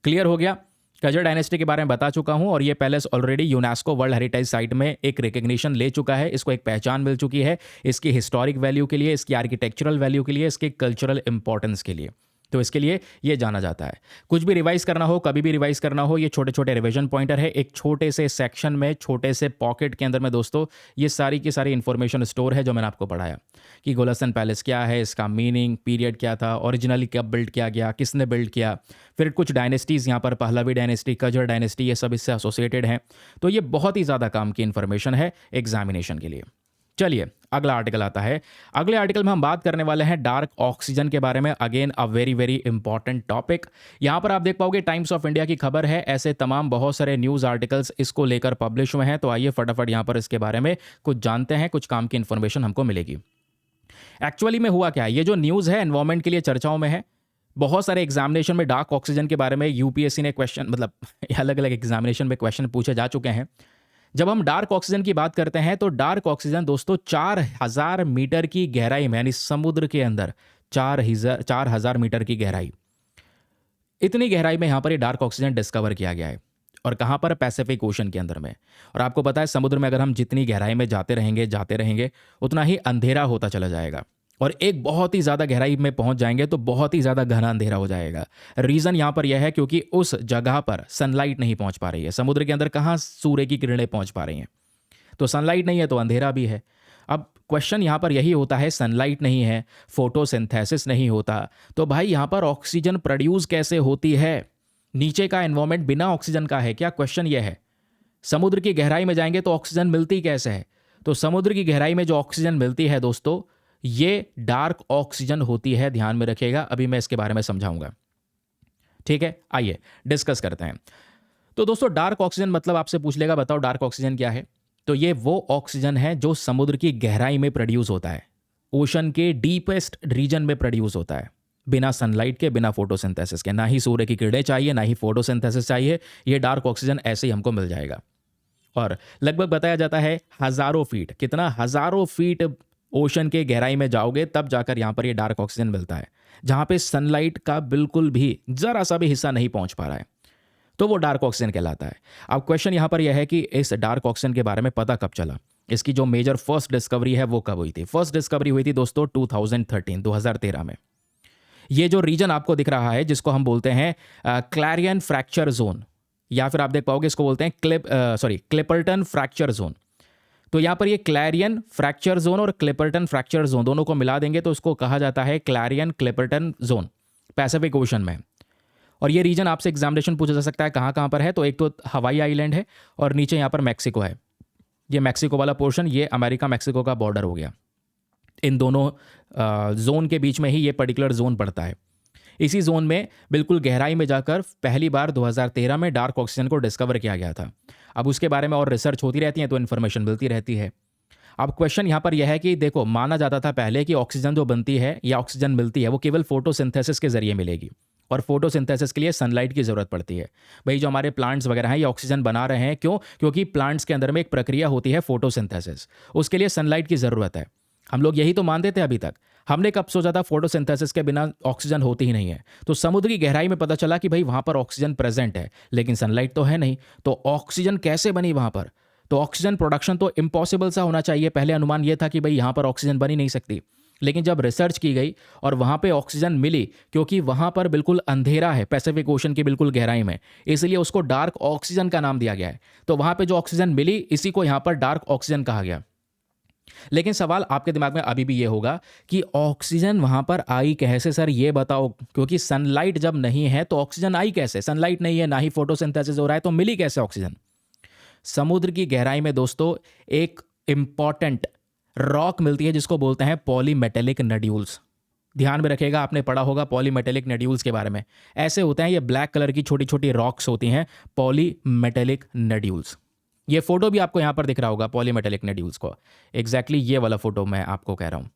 क्लियर हो गया। कजर डायनेस्टी के बारे में बता चुका हूं, और ये palace already UNESCO world heritage site में एक रिकग्निशन ले चुका है। इसको एक पहचान मिल चुकी है, इसकी हिस्टोरिक वैल्यू के लिए, इसकी आर्किटेक्चरल वैल्यू के लिए, इसके कल्चरल इंपॉर्टेंस के लिए। तो इसके लिए ये जाना जाता है। कुछ भी रिवाइज करना हो, कभी भी रिवाइज करना हो, ये छोटे छोटे रिवीजन पॉइंटर है। एक छोटे से सेक्शन में, छोटे से पॉकेट के अंदर में दोस्तों ये सारी की सारी इन्फॉर्मेशन स्टोर है जो मैंने आपको पढ़ाया कि गोलस्तान पैलेस क्या है, इसका मीनिंग, पीरियड क्या था, ओरिजिनली कब बिल्ड किया गया, किसने बिल्ड किया, फिर कुछ डायनेस्टीज़ यहाँ पर पहलवी डायनेस्टी, कजर डायनेस्टी, ये सब इससे एसोसिएटेड हैं। तो ये बहुत ही ज़्यादा काम की इन्फॉर्मेशन है एग्जामिनेशन के लिए। चलिए अगला आर्टिकल आता है। अगले आर्टिकल में हम बात करने वाले हैं डार्क ऑक्सीजन के बारे में। Again a very very important topic. यहां पर आप देख पाओगे टाइम्स ऑफ इंडिया की खबर है, ऐसे तमाम बहुत सारे न्यूज़ आर्टिकल्स इसको लेकर पब्लिश हुए हैं। तो आइए फटाफट यहां पर इसके बारे में कुछ जानते हैं, कुछ काम की इंफॉर्मेशन हमको मिलेगी। एक्चुअली में हुआ क्या है, ये जो न्यूज़ है एनवायरमेंट के लिए चर्चाओं में है। बहुत सारे एग्जामिनेशन में डार्क ऑक्सीजन के बारे में यूपीएससी ने क्वेश्चन, मतलब अलग अलग एग्जामिनेशन में क्वेश्चन पूछे जा चुके हैं। जब हम डार्क ऑक्सीजन की बात करते हैं तो डार्क ऑक्सीजन दोस्तों 4000 मीटर की गहराई में, यानी समुद्र के अंदर 4000 मीटर की गहराई, इतनी गहराई में यहां पर ये डार्क ऑक्सीजन डिस्कवर किया गया है। और कहां पर? पैसिफिक ओशन के अंदर में। और आपको पता है समुद्र में अगर हम जितनी गहराई में जाते रहेंगे उतना ही अंधेरा होता चला जाएगा। और एक बहुत ही ज़्यादा गहराई में पहुंच जाएंगे तो बहुत ही ज़्यादा घना अंधेरा हो जाएगा। रीज़न यहाँ पर यह है क्योंकि उस जगह पर सनलाइट नहीं पहुंच पा रही है। समुद्र के अंदर कहाँ सूर्य की किरणें पहुंच पा रही हैं? तो सनलाइट नहीं है तो अंधेरा भी है। अब क्वेश्चन यहाँ पर यही होता है, सनलाइट नहीं है, फोटोसिंथेसिस नहीं होता, तो भाई यहाँ पर ऑक्सीजन प्रोड्यूस कैसे होती है? नीचे का एनवायरमेंट बिना ऑक्सीजन का है क्या? क्वेश्चन यह है। समुद्र की गहराई में जाएंगे तो ऑक्सीजन मिलती कैसे है? तो समुद्र की गहराई में जो ऑक्सीजन मिलती है दोस्तों, ये डार्क ऑक्सीजन होती है। ध्यान में रखिएगा, अभी मैं इसके बारे में समझाऊंगा। ठीक है, आइए डिस्कस करते हैं। तो दोस्तों डार्क ऑक्सीजन मतलब आपसे पूछ लेगा बताओ डार्क ऑक्सीजन क्या है? तो ये वो ऑक्सीजन है जो समुद्र की गहराई में प्रोड्यूस होता है, ओशन के डीपेस्ट रीजन में प्रोड्यूस होता है, बिना सनलाइट के, बिना फोटोसिंथेसिस के। ना ही सूर्य की किरणें चाहिए, ना ही फोटोसिंथेसिस चाहिए, ये डार्क ऑक्सीजन ऐसे ही हमको मिल जाएगा। और लगभग बताया जाता है हजारों फीट, कितना, हजारों फीट ओशन के गहराई में जाओगे तब जाकर यहां पर ये डार्क ऑक्सीजन मिलता है, जहां पे सनलाइट का बिल्कुल भी जरा सा भी हिस्सा नहीं पहुंच पा रहा है, तो वो डार्क ऑक्सीजन कहलाता है। अब क्वेश्चन यहां पर यह है कि इस डार्क ऑक्सीजन के बारे में पता कब चला, इसकी जो मेजर फर्स्ट डिस्कवरी है वो कब हुई थी? फर्स्ट डिस्कवरी हुई थी दोस्तों 2013 में। ये जो रीजन आपको दिख रहा है जिसको हम बोलते हैं क्लैरियन फ्रैक्चर जोन, या फिर आप देख पाओगे इसको बोलते हैं क्लिपर्टन फ्रैक्चर जोन। तो यहां पर ये क्लैरियन फ्रैक्चर जोन और क्लिपर्टन फ्रैक्चर जोन दोनों को मिला देंगे तो उसको कहा जाता है Clarion Clipperton zone, Pacific ocean में। और ये रीजन आपसे एग्जामिनेशन पूछा जा सकता है कहाँ कहाँ पर है, तो एक तो हवाई आइलैंड है और नीचे यहाँ पर मैक्सिको है। ये मैक्सिको वाला पोर्शन, ये अमेरिका मैक्सिको का बॉर्डर हो गया। इन दोनों जोन के बीच में ही ये पर्टिकुलर जोन पड़ता है। इसी जोन में बिल्कुल गहराई में जाकर पहली बार 2013 में डार्क ऑक्सीजन को डिस्कवर किया गया था। अब उसके बारे में और रिसर्च होती रहती है तो इन्फॉर्मेशन मिलती रहती है। अब क्वेश्चन यहाँ पर यह है कि देखो, माना जाता था पहले कि ऑक्सीजन जो बनती है या ऑक्सीजन मिलती है वो केवल फोटोसिंथेसिस के जरिए मिलेगी, और फोटोसिंथेसिस के लिए सनलाइट की ज़रूरत पड़ती है। भाई जो हमारे प्लांट्स वगैरह हैं ये ऑक्सीजन बना रहे हैं, क्यों? क्योंकि प्लांट्स के अंदर में एक प्रक्रिया होती है फोटोसिंथेसिस, उसके लिए सनलाइट की ज़रूरत है। हम लोग यही तो मानते थे अभी तक। हमने कब सोचा था फोटोसिंथेसिस के बिना ऑक्सीजन होती ही नहीं है। तो समुद्र की गहराई में पता चला कि भाई वहाँ पर ऑक्सीजन प्रेजेंट है, लेकिन सनलाइट तो है नहीं, तो ऑक्सीजन कैसे बनी वहाँ पर? तो ऑक्सीजन प्रोडक्शन तो इम्पॉसिबल सा होना चाहिए। पहले अनुमान यह था कि भाई यहाँ पर ऑक्सीजन बन ही नहीं सकती, लेकिन जब रिसर्च की गई और वहाँ पे ऑक्सीजन मिली, क्योंकि वहाँ पर बिल्कुल अंधेरा है पैसिफिक ओशन की बिल्कुल गहराई में, इसलिए उसको डार्क ऑक्सीजन का नाम दिया गया है। तो वहाँ पे जो ऑक्सीजन मिली इसी को यहाँ पर डार्क ऑक्सीजन कहा गया। लेकिन सवाल आपके दिमाग में अभी भी ये होगा कि ऑक्सीजन वहाँ पर आई कैसे सर, ये बताओ, क्योंकि सनलाइट जब नहीं है तो ऑक्सीजन आई कैसे? सनलाइट नहीं है, ना ही फोटोसिंथेसिस हो रहा है, तो मिली कैसे ऑक्सीजन? समुद्र की गहराई में दोस्तों एक इंपॉर्टेंट रॉक मिलती है जिसको बोलते हैं पॉलीमेटेलिक नड्यूल्स। ध्यान में रखिएगा, आपने पढ़ा होगा पॉलीमेटेलिक नड्यूल्स के बारे में। ऐसे होते हैं, ये ब्लैक कलर की छोटी छोटी रॉक्स होती हैं, पॉलीमेटेलिक नड्यूल्स। ये फोटो भी आपको यहां पर दिख रहा होगा पॉलीमेटेलिक नड्यूल्स को, एग्जैक्टली ये वाला फोटो मैं आपको कह रहा हूं।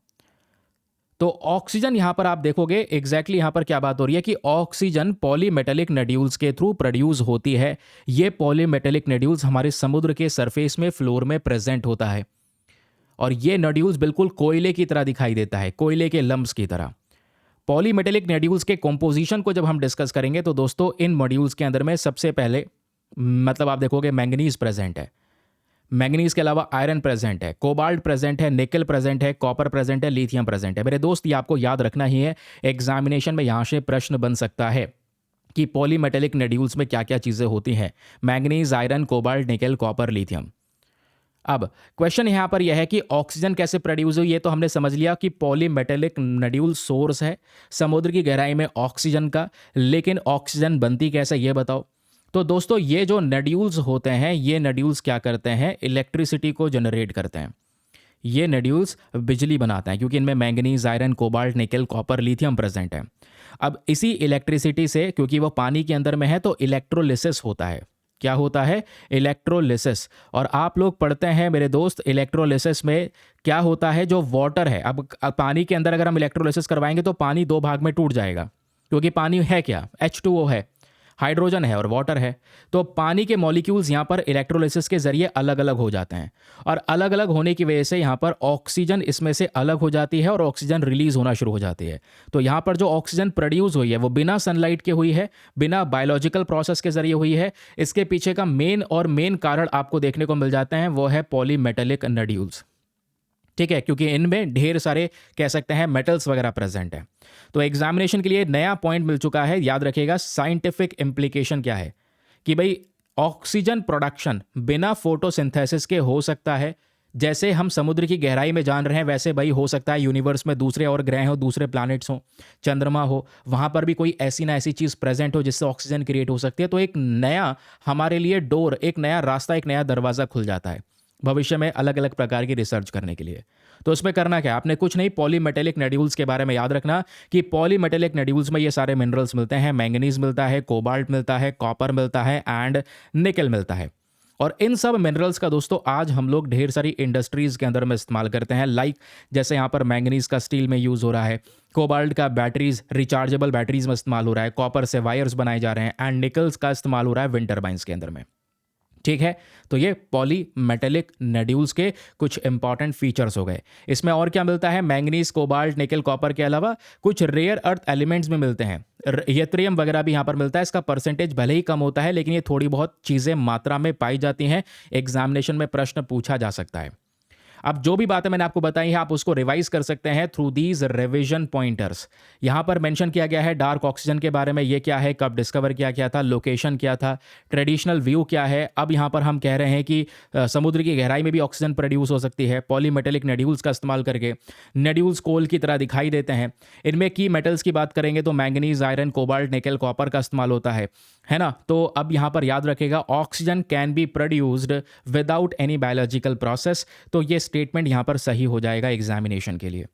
तो ऑक्सीजन यहां पर आप देखोगे एग्जैक्टली यहां पर क्या बात हो रही है कि ऑक्सीजन पॉलीमेटेलिक नड्यूल्स के थ्रू प्रोड्यूस होती है। ये पॉलीमेटेलिक नड्यूल्स हमारे समुद्र के सरफेस में, फ्लोर में प्रेजेंट होता है, और ये नड्यूल्स बिल्कुल कोयले की तरह दिखाई देता है, कोयले के लम्ब्स की तरह। पॉलीमेटेलिक नड्यूल्स के कंपोजिशन को जब हम डिस्कस करेंगे तो दोस्तों इन मॉड्यूल्स के अंदर में सबसे पहले मतलब आप देखोगे मैंगनीज प्रेजेंट है। मैंगनीज के अलावा आयरन प्रेजेंट है, कोबाल्ट प्रेजेंट है, निकल प्रेजेंट है, कॉपर प्रेजेंट है, लिथियम प्रेजेंट है। मेरे दोस्त ये आपको याद रखना ही है, एग्जामिनेशन में यहाँ से प्रश्न बन सकता है कि पॉलीमेटेलिक नड्यूल्स में क्या क्या चीज़ें होती हैं। मैंगनीज, आयरन, कोबाल्ट, निकल, कॉपर, लिथियम। अब क्वेश्चन यहाँ पर यह है कि ऑक्सीजन कैसे प्रोड्यूस हुई। ये तो हमने समझ लिया कि पॉलीमेटेलिक नड्यूल सोर्स है समुद्र की गहराई में ऑक्सीजन का, लेकिन ऑक्सीजन बनती कैसे ये बताओ। तो दोस्तों ये जो नड्यूल्स होते हैं, ये नड्यूल्स क्या करते हैं, इलेक्ट्रिसिटी को जनरेट करते हैं। ये नड्यूल्स बिजली बनाते हैं क्योंकि इनमें मैंगनीज, आयरन, कोबाल्ट, निकल, कॉपर, लिथियम प्रेजेंट है। अब इसी इलेक्ट्रिसिटी से, क्योंकि वो पानी के अंदर में है, तो इलेक्ट्रोलिसिस होता है। क्या होता है, इलेक्ट्रोलिसिस। और आप लोग पढ़ते हैं मेरे दोस्त, इलेक्ट्रोलिसिस में क्या होता है, जो वाटर है, अब पानी के अंदर अगर हम इलेक्ट्रोलिसिस करवाएंगे तो पानी दो भाग में टूट जाएगा, क्योंकि पानी है क्या, H2O है, हाइड्रोजन है और वाटर है। तो पानी के मॉलिक्यूल्स यहाँ पर इलेक्ट्रोलिसिस के जरिए अलग अलग हो जाते हैं, और अलग अलग होने की वजह से यहाँ पर ऑक्सीजन इसमें से अलग हो जाती है और ऑक्सीजन रिलीज होना शुरू हो जाती है। तो यहाँ पर जो ऑक्सीजन प्रोड्यूस हुई है वो बिना सनलाइट के हुई है, बिना बायोलॉजिकल प्रोसेस के जरिए हुई है। इसके पीछे का मेन कारण आपको देखने को मिल जाते हैं, वो है पॉलीमेटेलिक नड्यूल्स। ठीक है, क्योंकि इनमें ढेर सारे कह सकते हैं मेटल्स वगैरह प्रेजेंट है। तो एग्जामिनेशन के लिए नया पॉइंट मिल चुका है, याद रखिएगा। साइंटिफिक इम्प्लीकेशन क्या है कि भाई ऑक्सीजन प्रोडक्शन बिना फोटोसिंथेसिस के हो सकता है। जैसे हम समुद्र की गहराई में जान रहे हैं, वैसे भाई हो सकता है यूनिवर्स में दूसरे और ग्रह हो, दूसरे प्लैनेट्स हो, चंद्रमा हो, वहां पर भी कोई ऐसी ना ऐसी चीज प्रेजेंट हो जिससे ऑक्सीजन क्रिएट हो सकती है। तो एक नया हमारे लिए डोर, एक नया रास्ता, एक नया दरवाजा खुल जाता है भविष्य में अलग अलग प्रकार की रिसर्च करने के लिए। तो उसमें करना क्या, आपने कुछ नहीं, पॉलीमेटेलिक नड्यूल्स के बारे में याद रखना कि पॉलीमेटेलिक नड्यूल्स में ये सारे मिनरल्स मिलते हैं। मैंगनीज मिलता है, कोबाल्ट मिलता है, कॉपर मिलता है एंड निकल मिलता है। और इन सब मिनरल्स का दोस्तों आज हम लोग ढेर सारी इंडस्ट्रीज के अंदर में इस्तेमाल करते हैं। लाइक जैसे यहाँ पर मैंगनीज का स्टील में यूज़ हो रहा है, कोबाल्ट का बैटरीज, रिचार्जेबल बैटरीज में इस्तेमाल हो रहा है, कॉपर से वायर्स बनाए जा रहे हैं एंड निकल्स का इस्तेमाल हो रहा है विंड टर्बाइंस के अंदर में। ठीक है, तो ये पॉलीमेटेलिक नड्यूल्स के कुछ इंपॉर्टेंट फीचर्स हो गए। इसमें और क्या मिलता है, मैंगनीज, कोबाल्ट, निकल, कॉपर के अलावा कुछ रेयर अर्थ एलिमेंट्स में मिलते हैं। यत्रियम वगैरह भी यहाँ पर मिलता है। इसका परसेंटेज भले ही कम होता है, लेकिन ये थोड़ी बहुत चीज़ें मात्रा में पाई जाती हैं। एग्जामिनेशन में प्रश्न पूछा जा सकता है। अब जो भी बातें मैंने आपको बताई है, आप उसको रिवाइज कर सकते हैं थ्रू दीज रिवीजन पॉइंटर्स। यहां पर मेंशन किया गया है डार्क ऑक्सीजन के बारे में, ये क्या है, कब डिस्कवर किया गया था, लोकेशन क्या था, ट्रेडिशनल व्यू क्या है। अब यहां पर हम कह रहे हैं कि समुद्र की गहराई में भी ऑक्सीजन प्रोड्यूस हो सकती है पॉलीमेटेलिक नड्यूल्स का इस्तेमाल करके। नड्यूल्स कोल की तरह दिखाई देते हैं। इनमें की मेटल्स की बात करेंगे तो मैंगनीज, आयरन, कोबाल्ट, निकल, कॉपर का इस्तेमाल होता है ना। तो अब यहां पर याद रखेगा, oxygen can be produced without any biological process. तो ये स्टेटमेंट यहां पर सही हो जाएगा एग्जामिनेशन के लिए।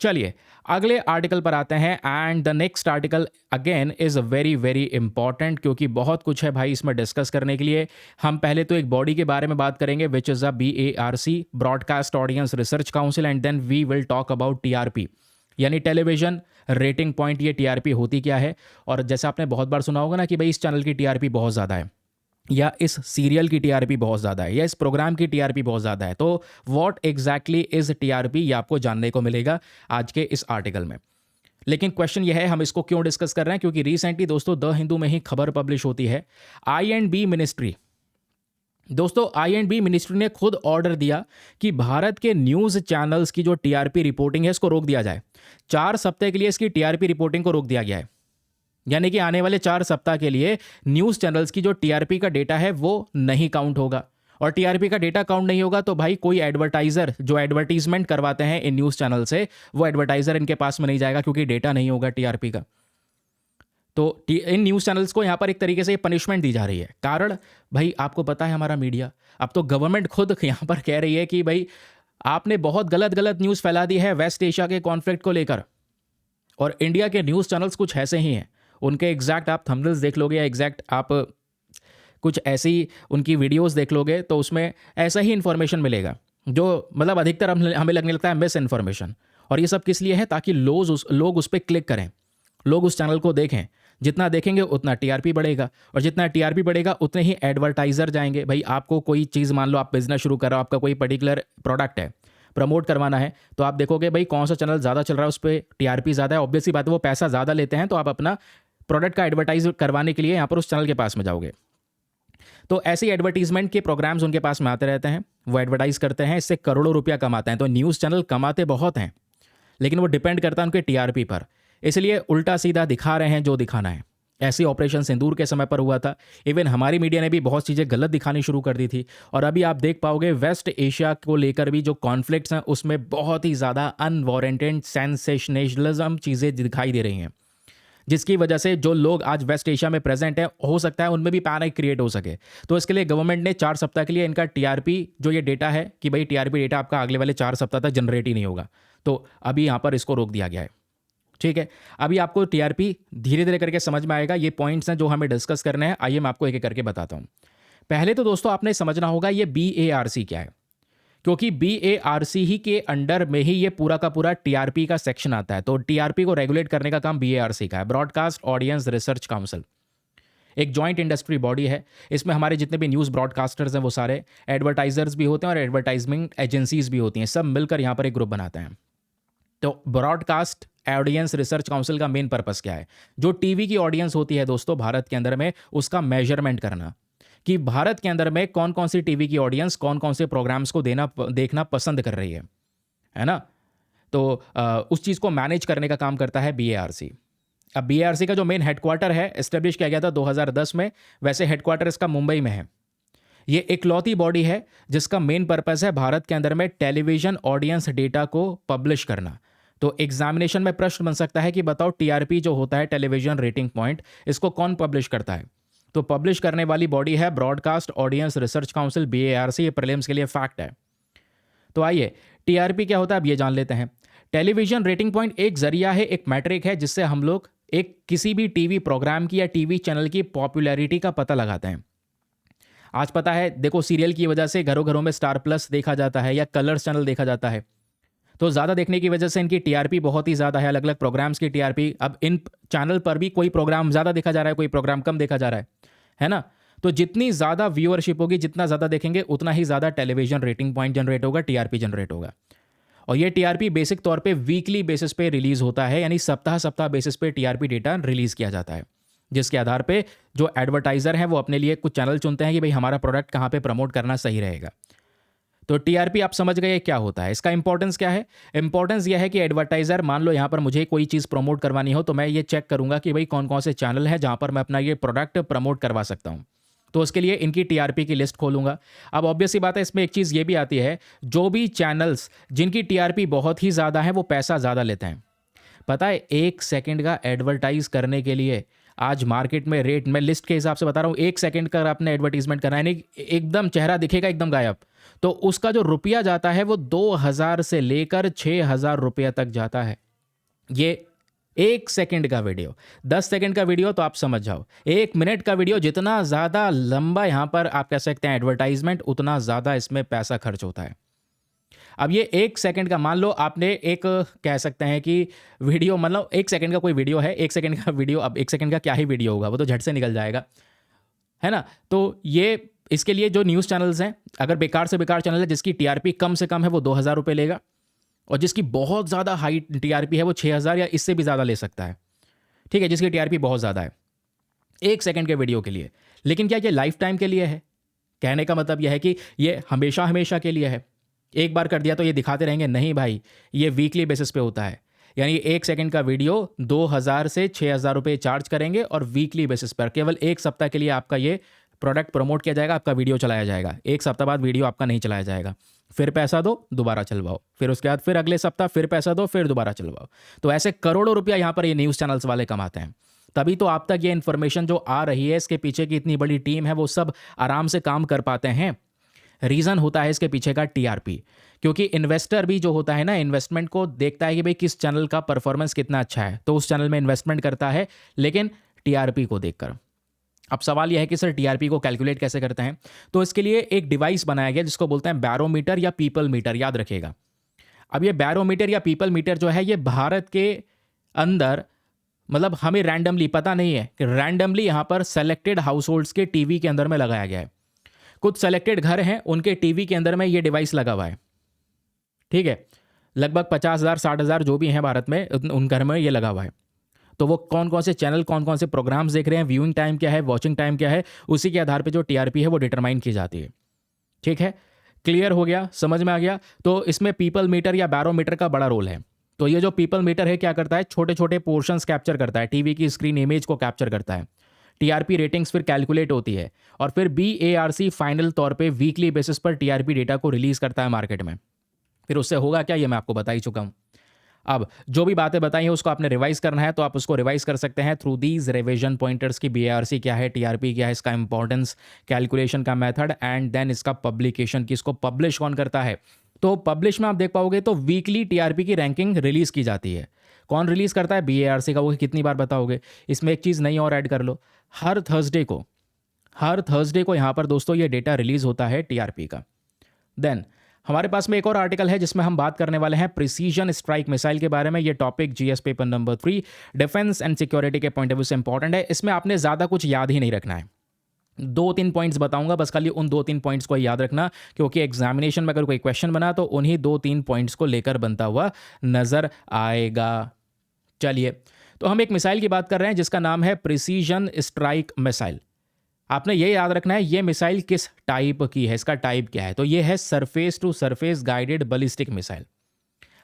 चलिए अगले आर्टिकल पर आते हैं and the next article again is very very important, क्योंकि बहुत कुछ है भाई इसमें डिस्कस करने के लिए। हम पहले तो एक बॉडी के बारे में बात करेंगे which is a BARC, broadcast audience research council, and then we will talk about TRP यानी टेलीविजन रेटिंग पॉइंट। ये TRP होती क्या है, और जैसे आपने बहुत बार सुना होगा ना कि भाई इस चैनल की TRP बहुत ज़्यादा है, या इस सीरियल की TRP बहुत ज़्यादा है, या इस प्रोग्राम की TRP बहुत ज़्यादा है। तो व्हाट एग्जैक्टली इज TRP, ये आपको जानने को मिलेगा आज के इस आर्टिकल में। लेकिन क्वेश्चन यह है, हम इसको क्यों डिस्कस कर रहे हैं, क्योंकि रिसेंटली दोस्तों द हिंदू में ही खबर पब्लिश होती है। I&B मिनिस्ट्री, दोस्तों I&B मिनिस्ट्री ने खुद ऑर्डर दिया कि भारत के न्यूज़ चैनल्स की जो TRP रिपोर्टिंग है इसको रोक दिया जाए। 4 सप्ताह के लिए इसकी TRP रिपोर्टिंग को रोक दिया गया है। यानी कि आने वाले 4 सप्ताह के लिए न्यूज़ चैनल्स की जो TRP का डेटा है वो नहीं काउंट होगा। और TRP का डेटा काउंट नहीं होगा तो भाई कोई एडवर्टाइजर जो एडवर्टीजमेंट करवाते हैं इन न्यूज़ चैनल से, वो एडवर्टाइजर इनके पास में नहीं जाएगा, क्योंकि डेटा नहीं होगा TRP का। तो इन न्यूज़ चैनल्स को यहाँ पर एक तरीके से पनिशमेंट दी जा रही है। कारण भाई आपको पता है, हमारा मीडिया, अब तो गवर्नमेंट खुद यहाँ पर कह रही है कि भाई आपने बहुत गलत गलत न्यूज़ फैला दी है वेस्ट एशिया के कॉन्फ्लिक्ट को लेकर। और इंडिया के न्यूज़ चैनल्स कुछ ऐसे ही हैं, उनके एग्जैक्ट आप थंबनेल्स देख लोगे या एग्जैक्ट आप कुछ ऐसी उनकी वीडियोस देख लोगे तो उसमें ऐसा ही इन्फॉर्मेशन मिलेगा, जो मतलब अधिकतर हमें लगने लगता है मिस इन्फॉर्मेशन। और ये सब किस लिए है, ताकि लोग उस पर क्लिक करें, लोग उस चैनल को देखें। जितना देखेंगे उतना TRP बढ़ेगा, और जितना TRP बढ़ेगा उतने ही एडवर्टाइजर जाएंगे। भाई आपको कोई चीज़, मान लो आप बिजनेस शुरू कर रहे हो, आपका कोई पर्टिकुलर प्रोडक्ट है, प्रमोट करवाना है, तो आप देखोगे भाई कौन सा चैनल ज़्यादा चल रहा है, उस पर TRP ज़्यादा है। ऑब्वियसली बात है, वो पैसा ज़्यादा लेते हैं, तो आप अपना प्रोडक्ट का एडवर्टाइज करवाने के लिए यहाँ पर उस चैनल के पास में जाओगे। तो ऐसे एडवर्टीजमेंट के प्रोग्राम्स उनके पास में आते रहते हैं, वो एडवर्टाइज करते हैं, इससे करोड़ों रुपया कमाते हैं। तो न्यूज़ चैनल कमाते बहुत हैं, लेकिन वो डिपेंड करता है उनके टीआरपी पर, इसलिए उल्टा सीधा दिखा रहे हैं जो दिखाना है। ऐसी ऑपरेशन सिंदूर के समय पर हुआ था। इवन हमारी मीडिया ने भी बहुत चीज़ें गलत दिखानी शुरू कर दी थी। और अभी आप देख पाओगे वेस्ट एशिया को लेकर भी जो कॉन्फ्लिक्ट्स हैं उसमें बहुत ही ज़्यादा अनवारंटेड सेंसेशनलिज्म चीज़ें दिखाई दे रही हैं, जिसकी वजह से जो लोग आज वेस्ट एशिया में प्रेजेंट है हो सकता है उनमें भी पैनिक क्रिएट हो सके। तो इसके लिए गवर्नमेंट ने 4 सप्ताह के लिए इनका टीआरपी जो ये डेटा है कि भाई टीआरपी डेटा आपका अगले वाले 4 सप्ताह तक जनरेट ही नहीं होगा, तो अभी यहाँ पर इसको रोक दिया गया है। ठीक है, अभी आपको टीआरपी धीरे धीरे करके समझ में आएगा। ये पॉइंट्स हैं जो हमें डिस्कस करने हैं, आइए मैं आपको एक एक करके बताता हूँ। पहले तो दोस्तों आपने समझना होगा ये BARC क्या है, क्योंकि BARC ही के अंडर में ही ये पूरा का पूरा टीआरपी का सेक्शन आता है। तो टीआरपी को रेगुलेट करने का काम BARC का है, ब्रॉडकास्ट ऑडियंस रिसर्च काउंसिल। एक जॉइंट इंडस्ट्री बॉडी है। इसमें हमारे जितने भी न्यूज़ ब्रॉडकास्टर्स हैं वो सारे एडवर्टाइजर्स भी होते हैं और एडवर्टाइजमेंट एजेंसीज भी होती हैं, सब मिलकर यहाँ पर एक ग्रुप बनाते हैं। तो ब्रॉडकास्ट ऑडियंस रिसर्च काउंसिल का मेन पर्पस क्या है? जो टीवी की ऑडियंस होती है दोस्तों भारत के अंदर में, उसका मेजरमेंट करना कि भारत के अंदर में कौन कौन सी टीवी की ऑडियंस कौन कौन से प्रोग्राम्स को देखना पसंद कर रही है ना। तो उस चीज़ को मैनेज करने का काम करता है BARC। अब BARC का जो मेन हेडक्वार्टर है एस्टेब्लिश किया गया था 2010 में, वैसे हेडक्वार्टर इसका मुंबई में है। ये इकलौती बॉडी है जिसका मेन पर्पस है भारत के अंदर में टेलीविजन ऑडियंस डेटा को पब्लिश करना। तो एग्जामिनेशन में प्रश्न बन सकता है कि बताओ टीआरपी जो होता है टेलीविजन रेटिंग पॉइंट, इसको कौन पब्लिश करता है? तो पब्लिश करने वाली बॉडी है broadcast audience research council BARC। ये प्रीलिम्स के लिए फैक्ट है। तो आइए टीआरपी क्या होता है अब ये जान लेते हैं। टेलीविजन रेटिंग पॉइंट एक जरिया है, एक मैट्रिक है जिससे हम लोग एक किसी भी टीवी प्रोग्राम की या टीवी चैनल की पॉपुलैरिटी का पता लगाते हैं। आज पता है देखो, सीरियल की वजह से घरों घरों में स्टार प्लस देखा जाता है या कलर्स चैनल देखा जाता है। तो ज़्यादा देखने की वजह से इनकी टीआरपी बहुत ही ज़्यादा है, अलग अलग प्रोग्राम्स की टीआरपी। अब इन चैनल पर भी कोई प्रोग्राम ज़्यादा देखा जा रहा है, कोई प्रोग्राम कम देखा जा रहा है ना। तो जितनी ज़्यादा व्यूअरशिप होगी, जितना ज़्यादा देखेंगे, उतना ही ज़्यादा टेलीविजन रेटिंग पॉइंट जनरेट होगा, टीआरपी जनरेट होगा। और ये टीआरपी बेसिक तौर पे वीकली बेसिस पे रिलीज़ होता है, यानी सप्ताह बेसिस पे टीआरपी डेटा रिलीज़ किया जाता है, जिसके आधार पे जो एडवर्टाइज़र हैं वो अपने लिए कुछ चैनल चुनते हैं कि भाई हमारा प्रोडक्ट कहाँ पे प्रमोट करना सही रहेगा। तो टीआरपी आप समझ गए क्या होता है, इसका इंपॉर्टेंस क्या है? इंपॉर्टेंस यह है कि एडवर्टाइजर, मान लो यहाँ पर मुझे कोई चीज़ प्रमोट करवानी हो तो मैं ये चेक करूंगा कि भाई कौन कौन से चैनल है जहाँ पर मैं अपना ये प्रोडक्ट प्रमोट करवा सकता हूँ। तो उसके लिए इनकी टीआरपी की लिस्ट खोलूंगा। अब ऑब्वियस सी बात है, इसमें एक चीज़ ये भी आती है, जो भी चैनल्स जिनकी टीआरपी बहुत ही ज़्यादा है वो पैसा ज़्यादा लेते हैं। पता है 1 सेकंड का एडवर्टाइज करने के लिए आज मार्केट में रेट, मैं लिस्ट के हिसाब से बता रहा हूँ, 1 सेकंड का आपने एडवर्टीजमेंट करना है, यानी एकदम चेहरा दिखेगा एकदम गायब, तो उसका जो रुपया जाता है वो 2000 से लेकर 6000 रुपया तक जाता है। ये 1 सेकंड का वीडियो, 10 सेकंड का वीडियो तो आप समझ जाओ, 1 मिनट का वीडियो, जितना ज़्यादा लंबा यहाँ पर आप कह सकते हैं एडवर्टाइजमेंट, उतना ज़्यादा इसमें पैसा खर्च होता है। अब ये 1 सेकंड का, मान लो आपने एक कह सकते हैं कि वीडियो, मतलब 1 सेकंड का कोई वीडियो है, 1 सेकंड का वीडियो, अब 1 सेकंड का क्या ही वीडियो होगा, वो तो झट से निकल जाएगा, है ना। तो ये इसके लिए जो न्यूज़ चैनल्स हैं, अगर बेकार से बेकार चैनल है जिसकी टीआरपी कम से कम है वो 2000 रुपये लेगा, और जिसकी बहुत ज़्यादा हाई टीआरपी है वो 6000 या इससे भी ज़्यादा ले सकता है। ठीक है, जिसकी टीआरपी बहुत ज़्यादा है 1 सेकंड के वीडियो के लिए। लेकिन क्या ये लाइफ टाइम के लिए है? कहने का मतलब यह है कि ये हमेशा हमेशा के लिए है, एक बार कर दिया तो ये दिखाते रहेंगे? नहीं भाई, ये वीकली बेसिस पे होता है। यानी 1 सेकंड का वीडियो 2000 से 6000 रुपये चार्ज करेंगे और वीकली बेसिस पर केवल 1 सप्ताह के लिए आपका ये प्रोडक्ट प्रमोट किया जाएगा, आपका वीडियो चलाया जाएगा। 1 सप्ताह बाद वीडियो आपका नहीं चलाया जाएगा, फिर पैसा दो दोबारा चलवाओ, फिर उसके बाद फिर अगले सप्ताह फिर पैसा दो, फिर दोबारा चलवाओ। तो ऐसे करोड़ों रुपया यहाँ पर ये न्यूज़ चैनल्स वाले कमाते हैं। तभी तो आप तक ये इन्फॉर्मेशन जो आ रही है, इसके पीछे की इतनी बड़ी टीम है, वो सब आराम से काम कर पाते हैं। रीज़न होता है इसके पीछे का टीआरपी, क्योंकि इन्वेस्टर भी जो होता है ना, इन्वेस्टमेंट को देखता है कि भाई किस चैनल का परफॉर्मेंस कितना अच्छा है, तो उस चैनल में इन्वेस्टमेंट करता है, लेकिन टीआरपी को देखकर। अब सवाल यह है कि सर टीआरपी को कैलकुलेट कैसे करते हैं? तो इसके लिए एक डिवाइस बनाया गया जिसको बोलते हैं बैरोमीटर या पीपल मीटर, याद रखिएगा। अब ये बैरोमीटर या पीपल मीटर जो है, ये भारत के अंदर, मतलब हमें रैंडमली पता नहीं है कि रैंडमली यहाँ पर सेलेक्टेड हाउस होल्ड्स के टीवी के अंदर में लगाया गया है। कुछ सेलेक्टेड घर हैं, उनके टीवी के अंदर में ये डिवाइस लगा हुआ है। ठीक है, लगभग 50,000 60,000 जो भी हैं भारत में, उन घर में ये लगा हुआ है। तो वो कौन कौन से चैनल, कौन कौन से प्रोग्राम्स देख रहे हैं, व्यूइंग टाइम क्या है, वॉचिंग टाइम क्या है, उसी के आधार पे जो टीआरपी है वो डिटरमाइन की जाती है। ठीक है, क्लियर हो गया, समझ में आ गया। तो इसमें पीपल मीटर या बैरोमीटर का बड़ा रोल है। तो ये जो पीपल मीटर है क्या करता है, छोटे छोटे पोर्शंस कैप्चर करता है, टीवी की स्क्रीन इमेज को कैप्चर करता है। टीआरपी रेटिंग्स फिर कैलकुलेट होती है और फिर बीएआरसी फाइनल तौर पे वीकली बेसिस पर टीआरपी डेटा को रिलीज करता है मार्केट में। फिर उससे होगा क्या, ये मैं आपको बता ही चुका हूं। अब जो भी बातें बताई हैं उसको आपने रिवाइज करना है, तो आप उसको रिवाइज कर सकते हैं थ्रू दीज रिवीजन पॉइंटर्स की बीआरसी क्या है, टीआरपी क्या है, इसका इंपॉर्टेंस, कैलकुलेशन का मेथड एंड देन इसका पब्लिकेशन की, इसको पब्लिश कौन करता है। तो पब्लिश में आप देख पाओगे तो वीकली टीआरपी की रैंकिंग रिलीज की जाती है। कौन रिलीज करता है, बीएआरसी का। वो कितनी बार बताओगे। इसमें एक चीज़ नई और ऐड कर लो, हर थर्सडे को यहाँ पर दोस्तों ये डेटा रिलीज होता है टीआरपी का। देन हमारे पास में एक और आर्टिकल है जिसमें हम बात करने वाले हैं प्रिसीजन स्ट्राइक मिसाइल के बारे में। ये topic GS paper number 3 defence and security के पॉइंट ऑफ व्यू से इंपॉर्टेंट है। इसमें आपने ज़्यादा कुछ याद ही नहीं रखना है, 2-3 पॉइंट्स बताऊंगा बस, खाली उन 2-3 पॉइंट्स को याद रखना, क्योंकि एग्जामिनेशन में अगर कोई क्वेश्चन बना तो उन्हीं 2-3 पॉइंट्स को लेकर बनता हुआ नजर आएगा। चलिए, तो हम एक मिसाइल की बात कर रहे हैं जिसका नाम है प्रिसीजन स्ट्राइक मिसाइल। आपने ये याद रखना है ये मिसाइल किस टाइप की है, इसका टाइप क्या है। तो ये है surface to surface guided ballistic missile.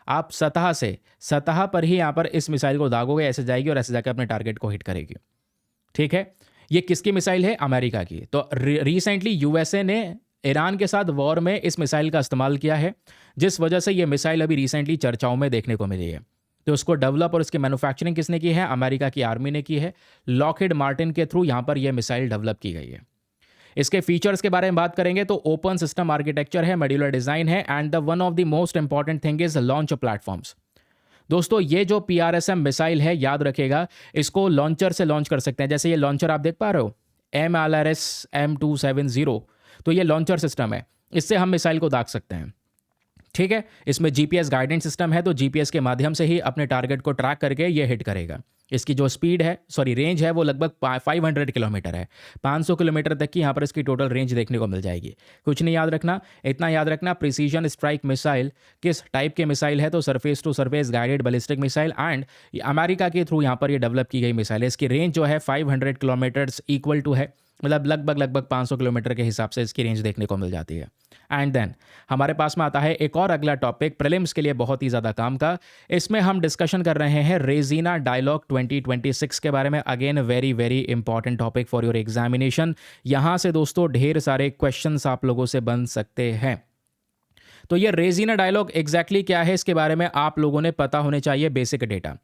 आप सतह पर ही यहां पर इस मिसाइल को दागोगे, ऐसे जाएगी और ऐसे जाकर अपने टारगेट को हिट करेगी। ठीक है, ये किसकी मिसाइल है, अमेरिका की। तो रिसेंटली यूएसए ने ईरान के साथ वॉर में इस मिसाइल का इस्तेमाल किया है, जिस वजह से ये मिसाइल अभी रिसेंटली चर्चाओं में देखने को मिली है। तो उसको डेवलप और इसकी मैन्युफैक्चरिंग किसने की है, अमेरिका की आर्मी ने की है। लॉकहीड मार्टिन के थ्रू यहां पर यह मिसाइल डेवलप की गई है। इसके फीचर्स के बारे में बात करेंगे तो ओपन सिस्टम आर्किटेक्चर है, मॉड्यूलर डिजाइन है and the one of the most important thing is launch platforms. दोस्तों ये जो पीआरएसएम मिसाइल है, याद रखेगा, इसको लॉन्चर से लॉन्च कर सकते हैं। जैसे ये लॉन्चर आप देख पा रहे हो, MLRS M270, तो ये लॉन्चर सिस्टम है, इससे हम मिसाइल को दाग सकते हैं। ठीक है, इसमें जीपीएस गाइडेंस सिस्टम है, तो जीपीएस के माध्यम से ही अपने टारगेट को ट्रैक करके ये हिट करेगा। इसकी जो रेंज है वो लगभग 500 किलोमीटर है। 500 किलोमीटर तक की यहाँ पर इसकी टोटल रेंज देखने को मिल जाएगी। कुछ नहीं याद रखना, इतना याद रखना, प्रिसीजन स्ट्राइक मिसाइल किस टाइप के मिसाइल है, तो surface to surface guided ballistic missile and America के थ्रू यहाँ पर ये डेवलप की गई मिसाइल है। इसकी रेंज जो है 500 किलोमीटर्स इक्वल टू है, मतलब लगभग 500 किलोमीटर के हिसाब से इसकी रेंज देखने को मिल जाती है। एंड देन हमारे पास में आता है एक और अगला टॉपिक, प्रीलिम्स के लिए बहुत ही ज़्यादा काम का। इसमें हम डिस्कशन कर रहे हैं रेजिना डायलॉग 2026 के बारे में। Again very very important topic for your examination. यहाँ से दोस्तों ढेर सारे क्वेश्चंस आप लोगों से बन सकते हैं। तो ये रेजिना डायलॉग एग्जैक्टली क्या है, इसके बारे में आप लोगों ने पता होने चाहिए basic data.